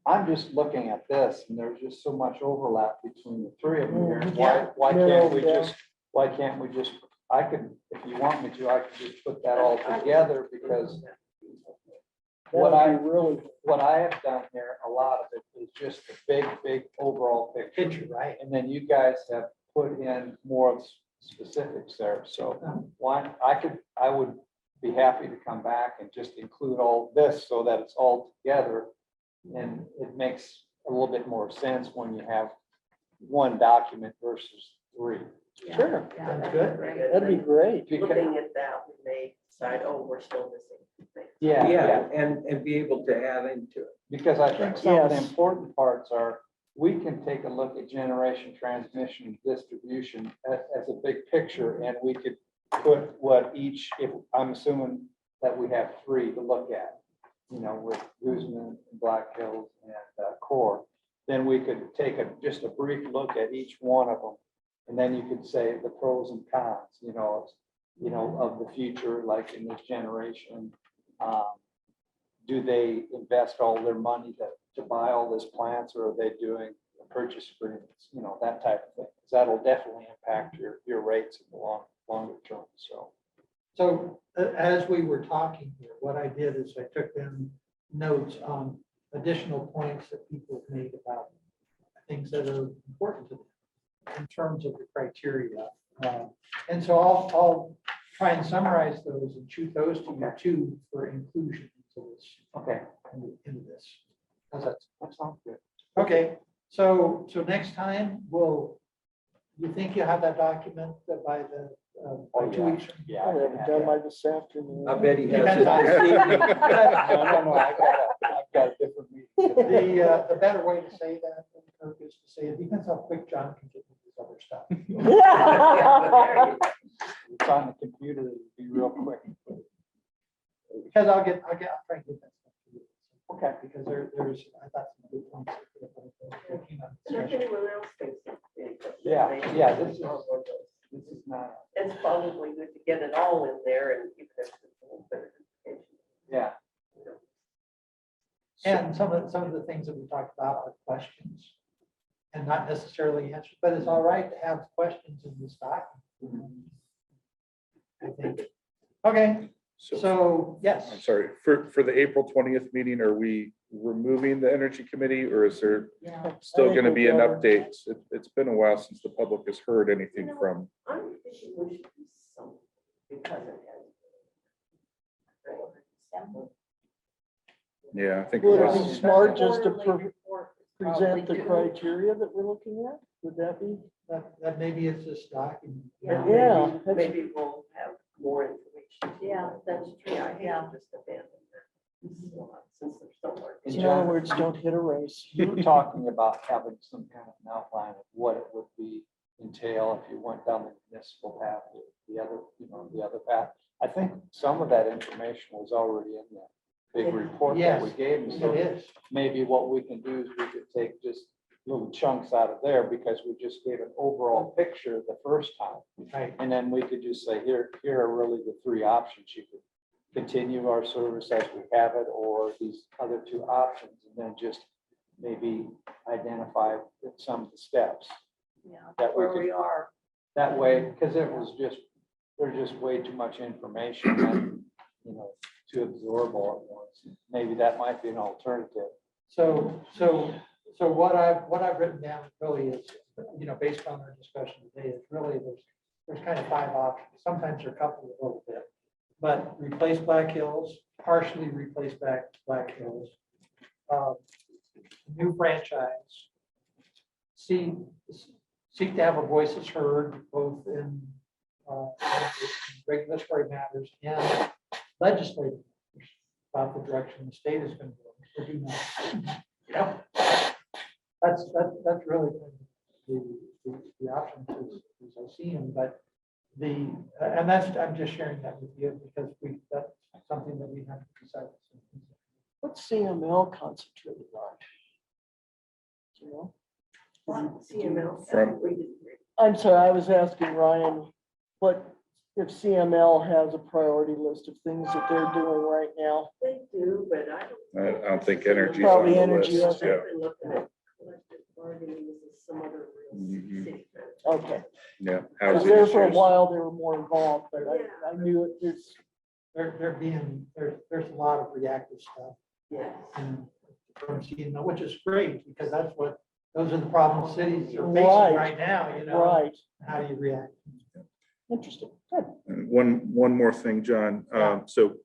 Speaker 8: I'm just looking at this and there's just so much overlap between the three of them here.
Speaker 1: Yeah.
Speaker 8: Why
Speaker 3: Narrow
Speaker 8: can't we just, I could, if you want me to, I could just put that all together because what I have done here, a lot of it is just a big overall picture.
Speaker 1: Right.
Speaker 8: And then you guys have put in more of specifics there. So I would be happy to come back and just include all this so that it's all together. And it makes a little bit more sense when you have one document versus three.
Speaker 3: Sure,
Speaker 1: Sounds good.
Speaker 3: that'd be great.
Speaker 2: Looking at that, we may decide, oh, we're still missing things.
Speaker 6: Yeah, and be able to add into it.
Speaker 8: Because I think some of the
Speaker 3: Yes.
Speaker 8: important parts are, we can take a look at generation, transmission, and distribution as a big picture, and we could put what each, if I'm assuming that we have three to look at, with Guzman, Black Hills, and Core, then we could take just a brief look at each one of them. And then you could say the pros and cons, of the future, like in this generation. Do they invest all their money to buy all these plants, or are they doing purchase agreements, that type of thing? 'Cause that'll definitely impact your rates in the longer term, so.
Speaker 1: So as we were talking here, what I did is I took them notes on additional points that people have made about things that are important to them in terms of the criteria. And so I'll try and summarize those and shoot those to you too for inclusion into this.
Speaker 8: Okay.
Speaker 1: Into this. How's that?
Speaker 8: That sounds good.
Speaker 1: Okay, so next time, you think you have that document by the, by 2 weeks? from-
Speaker 8: Yeah.
Speaker 3: I haven't done by this afternoon.
Speaker 6: I bet he has
Speaker 1: Depends
Speaker 6: it
Speaker 1: on-
Speaker 6: this evening.
Speaker 8: No, I've got a different meeting.
Speaker 1: The better way to say that, Kirk, is to say, it depends how quick John can get with his other stuff.
Speaker 8: It's on the computer, it'll be real quick.
Speaker 1: Because I'll try and get that stuff to you.
Speaker 8: Okay.
Speaker 1: Because there's, I thought some good points. that came out in
Speaker 2: So if
Speaker 1: discussion.
Speaker 2: anyone else thinks it's.
Speaker 8: Yeah, this is not,
Speaker 2: It's probably good to get it all in there and even if it's a little bit of education.
Speaker 8: yeah.
Speaker 1: And some of the things that we talked about are questions. And not necessarily answers, but it's all right to have questions in this document. I think. Okay, so, yes.
Speaker 7: I'm sorry, for the April 20th meeting, are we removing the Energy Committee, or is there
Speaker 5: Yeah.
Speaker 7: still
Speaker 3: think
Speaker 7: gonna
Speaker 3: we'll
Speaker 7: be an
Speaker 3: go.
Speaker 7: update? It's been a while since the public has heard anything from.
Speaker 2: I'm thinking we should do something because it has.
Speaker 7: Yeah, I think.
Speaker 3: Would it
Speaker 7: was-
Speaker 3: be smart just to
Speaker 5: Quarterly report is probably
Speaker 3: present the
Speaker 5: due.
Speaker 3: criteria that we're looking at? Would that be?
Speaker 1: That maybe it's this document.
Speaker 2: Yeah,
Speaker 3: Yeah,
Speaker 2: maybe-
Speaker 3: that's-
Speaker 2: Maybe we'll have more information.
Speaker 5: Yeah, that's true,
Speaker 2: Yeah, I hate
Speaker 5: yeah.
Speaker 2: to just abandon that. Since there's so much.
Speaker 3: In other words, don't hit a race.
Speaker 8: You were talking about having some kind of an outline of what it would be entail if you went down the municipal path, the other path. I think some of that information was already in that big report that we
Speaker 1: Yes,
Speaker 8: gave.
Speaker 1: It
Speaker 8: So
Speaker 1: is.
Speaker 8: maybe what we can do is we could take just little chunks out of there because we just gave an overall picture the first time.
Speaker 1: Right.
Speaker 8: And then we could just say, here are really the three options. You could continue our service as we have it, or these other two options, and then just maybe identify some of the steps.
Speaker 5: Yeah,
Speaker 8: That we
Speaker 5: where
Speaker 8: could-
Speaker 5: we are.
Speaker 8: That way, because there's just way too much information and, to absorb all at once. Maybe that might be an alternative.
Speaker 1: So what I've written down really is, based on our discussion today, is really there's kind of 5 options. Sometimes there are a couple a little bit. But replace Black Hills, partially replace Black Hills. New franchise. Seek to have our voices heard both in regulatory matters and legislative matters about the direction the state is going to go. We're doing that. That's really the options as I see them, but I'm just sharing that with you because that's something that we have to decide.
Speaker 3: What's CML concentrated on? Do you know?
Speaker 2: CML.
Speaker 7: From-
Speaker 2: We didn't read.
Speaker 3: I'm sorry, I was asking Ryan, what if CML has a priority list of things that they're doing right now?
Speaker 2: They do, but I don't.
Speaker 7: I don't think energy's on
Speaker 3: Probably
Speaker 7: the
Speaker 3: energy,
Speaker 7: list.
Speaker 3: okay.
Speaker 7: Yeah.
Speaker 2: I've been looking at collective bargaining and some other real
Speaker 7: Mhm.
Speaker 2: city.
Speaker 3: Okay,
Speaker 7: Yeah.
Speaker 3: because
Speaker 7: housing
Speaker 3: there for a
Speaker 7: issues.
Speaker 3: while, they were more involved, but I knew it, there's,
Speaker 1: There's a lot of reactive stuff
Speaker 2: Yes.
Speaker 1: from CML, which is great because those are the problems cities are
Speaker 3: Right.
Speaker 1: facing right now,
Speaker 3: right,
Speaker 1: How do you react?
Speaker 3: interesting, good.
Speaker 7: And one more thing, John. So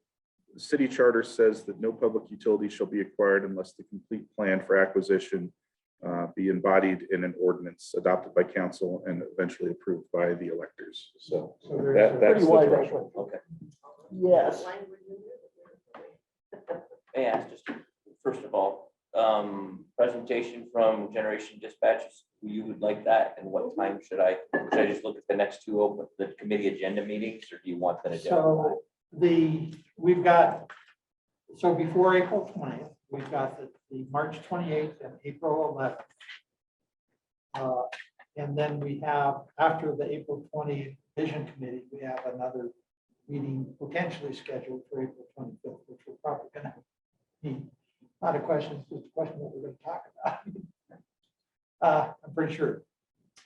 Speaker 7: the city charter says that no public utility shall be acquired unless the complete plan for acquisition be embodied in an ordinance adopted by council and eventually approved by the electors. So
Speaker 1: So there's
Speaker 7: that's
Speaker 3: Pretty
Speaker 7: the
Speaker 3: wide
Speaker 7: threshold.
Speaker 4: Okay.
Speaker 3: Yes,
Speaker 2: Language in there.
Speaker 4: May I ask just, first of all, presentation from Generation Dispatches, who you would like that, and what time should I just look at the next two open, the committee agenda meetings, or do you want that agenda?
Speaker 1: So so before April 20th, we've got the March 28th and April 11th. And then we have, after the April 20th Vision Committee, we have another meeting potentially scheduled for April 25th, which we're probably gonna need. Not a question, it's just a question what we're gonna talk about. I'm pretty sure.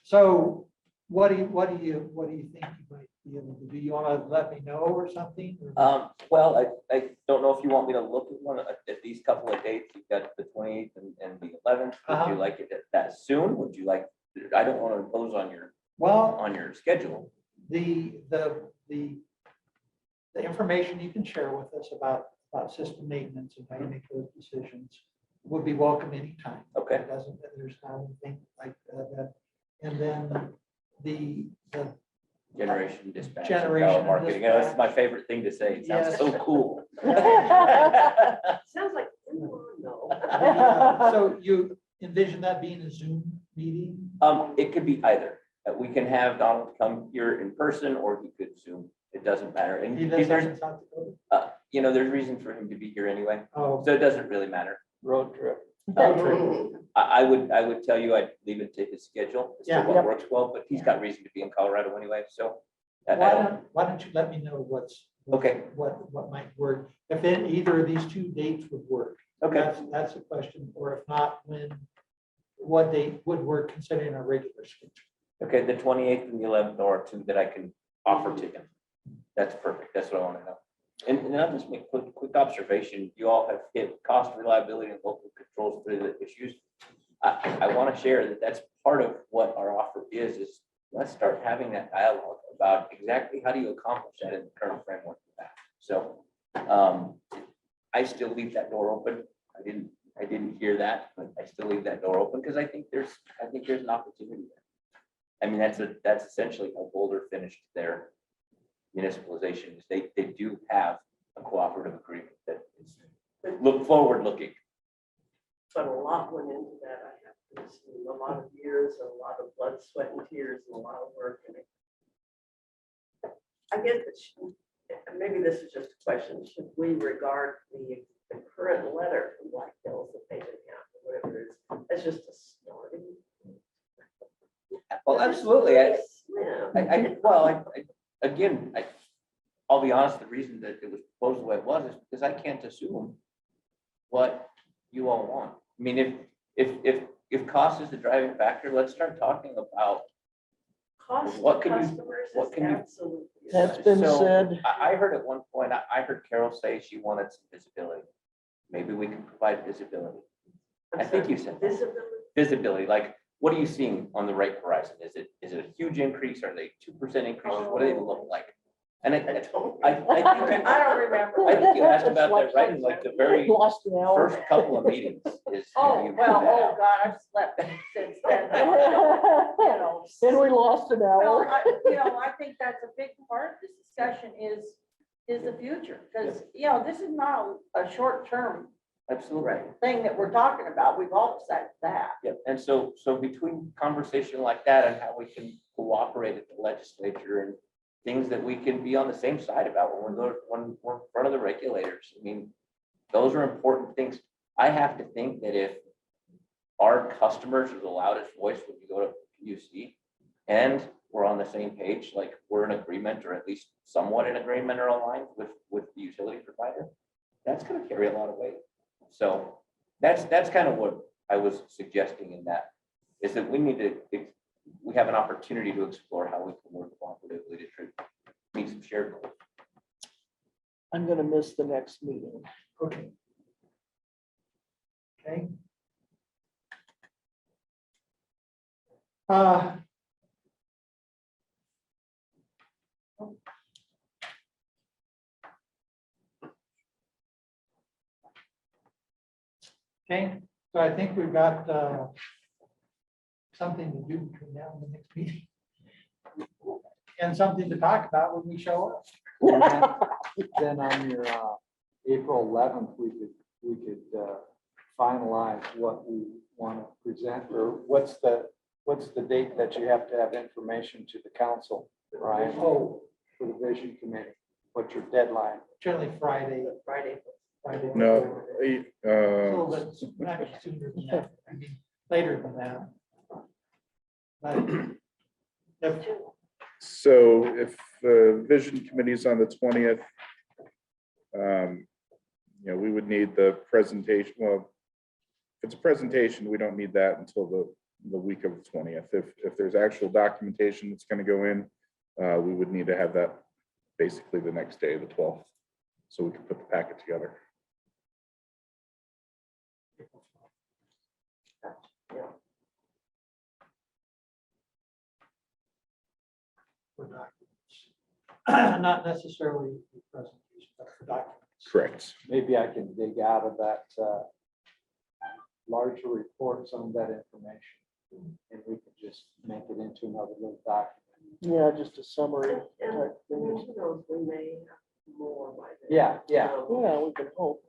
Speaker 1: So what do you think you might be able to do? You want to let me know or something? or-
Speaker 4: Well, I don't know if you want me to look at these couple of dates. You've got the 28th and the 11th. Would
Speaker 1: Uh-huh.
Speaker 4: you like it that soon? Would you like, I don't want to impose on
Speaker 1: Well,
Speaker 4: your schedule.
Speaker 1: the information you can share with us about system maintenance and how you make those decisions. would be welcome anytime.
Speaker 4: Okay.
Speaker 1: It doesn't, there's not anything like that. And then the
Speaker 4: Generation dispatch. and
Speaker 1: Generation
Speaker 4: power marketing. Yeah, That's my favorite thing to say. It sounds
Speaker 1: Yes.
Speaker 4: so cool.
Speaker 2: Sounds like, no.
Speaker 1: so you envision that being a Zoom meeting?
Speaker 4: It could be either. We can have Donald come here in person or he could Zoom. It doesn't matter. And
Speaker 1: He lives
Speaker 4: there's,
Speaker 1: in South Dakota?
Speaker 4: there's reason for him to be here anyway.
Speaker 1: Oh,
Speaker 4: So it doesn't really matter.
Speaker 8: Road trip.
Speaker 4: I would tell you I'd leave it to his schedule as to
Speaker 1: Yeah.
Speaker 4: what
Speaker 3: Yep.
Speaker 4: works well, but he's got reason to be in Colorado anyway, so.
Speaker 1: why don't you let me know
Speaker 4: Okay.
Speaker 1: what might work? If either of these two dates would work.
Speaker 4: Okay,
Speaker 1: That's a question, or if not, what date would work considering our regular schedule?
Speaker 4: okay, the 28th and the 11th are two that I can offer to him. That's perfect. That's what I want to know. And I'll just make a quick observation. You all have hit cost, reliability, and local controls for the issues. I want to share that that's part of what our offer is let's start having that dialogue about exactly how do you accomplish that in the current framework of that. So I still leave that door open. I didn't hear that, but I still leave that door open because I think there's an opportunity there. I mean, that's essentially how Boulder finished their municipalization is they do have a cooperative agreement that is forward looking.
Speaker 2: But a lot went into that. I have to say, a lot of years, a lot of blood, sweat and tears and a lot of work. And I guess maybe this is just a question. Should we regard the current letter from Black Hills that they didn't have, or whatever it is, as just a starting?
Speaker 4: Well, absolutely.
Speaker 2: Yeah.
Speaker 4: Again, I'll be honest, the reason that it was proposed the way it was is because I can't assume what you all want. I mean, if cost is the driving factor, let's start talking about,
Speaker 2: Cost to
Speaker 4: What can you-
Speaker 2: customers
Speaker 4: what
Speaker 2: is
Speaker 4: can you-
Speaker 2: absolutely.
Speaker 3: That's been
Speaker 4: So,
Speaker 3: said.
Speaker 4: I heard at one point, I heard Carol say she wanted some visibility. Maybe we can provide visibility. I think you said that.
Speaker 2: Visibility.
Speaker 4: Visibility, like, what are you seeing on the rate horizon? Is it a huge increase? Are they 2% increases? What do they look like? And I think
Speaker 2: I
Speaker 5: I don't remember.
Speaker 4: I think you asked about that right in like the very
Speaker 3: Lost an hour.
Speaker 4: first couple of meetings is.
Speaker 5: Oh,
Speaker 4: you
Speaker 5: well,
Speaker 4: put that
Speaker 5: oh,
Speaker 4: out.
Speaker 5: God, I've slept since then. You know.
Speaker 3: Then we lost an
Speaker 5: Well,
Speaker 3: hour.
Speaker 5: I think that's a big part of this discussion is the future. Because, this is not a short-term
Speaker 4: Absolutely.
Speaker 5: thing that we're talking about. We've all decided that.
Speaker 4: Yep, and so between conversation like that and how we can cooperate at the legislature and things that we can be on the same side about when we're in front of the regulators. I mean, those are important things. I have to think that if our customers are the loudest voice when you go to PUC and we're on the same page, like we're in agreement or at least somewhat in agreement or aligned with the utility provider, that's going to carry a lot of weight. So that's kind of what I was suggesting in that, is that we have an opportunity to explore how we can work cooperatively to meet some shared goals.
Speaker 3: I'm gonna miss the next meeting.
Speaker 1: Okay. Okay. Okay, so I think we've got something to do between now and the next meeting. And something to talk about when we show up.
Speaker 8: Then on your April 11th, we could finalize what we want to present, or what's the date that you have to have information to the council, Ryan,
Speaker 1: Oh,
Speaker 8: for the vision committee? What's your deadline?
Speaker 1: generally Friday.
Speaker 2: Friday.
Speaker 7: No,
Speaker 1: A little bit not sooner than that, I mean, later than that. But if,
Speaker 7: so if the vision committee is on the 20th, we would need the presentation. Well, if it's a presentation, we don't need that until the week of the 20th. If there's actual documentation that's going to go in, we would need to have that basically the next day, the 12th, so we can put the packet together.
Speaker 1: for documents. Not necessarily the presentation, but for documents.
Speaker 7: Correct.
Speaker 8: Maybe I can dig out of that larger reports on that information. And we could just make it into another little document.
Speaker 3: Yeah, just a summary
Speaker 2: And
Speaker 3: type thing.
Speaker 2: who knows, we may have more by then.
Speaker 8: Yeah, yeah,
Speaker 3: Yeah, we can hope.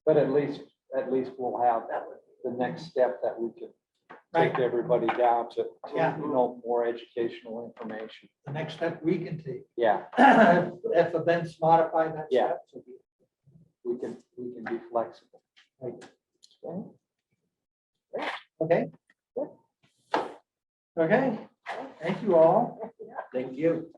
Speaker 8: but at least we'll have
Speaker 2: That would
Speaker 8: the next step that we can
Speaker 1: Right.
Speaker 8: take everybody down to,
Speaker 1: Yeah.
Speaker 8: you know, more educational information.
Speaker 1: The next step we can take.
Speaker 8: Yeah,
Speaker 1: If events modify that
Speaker 8: Yeah.
Speaker 1: step. so be it.
Speaker 8: we can be flexible.
Speaker 1: Okay. Okay, thank you all.
Speaker 6: Thank you.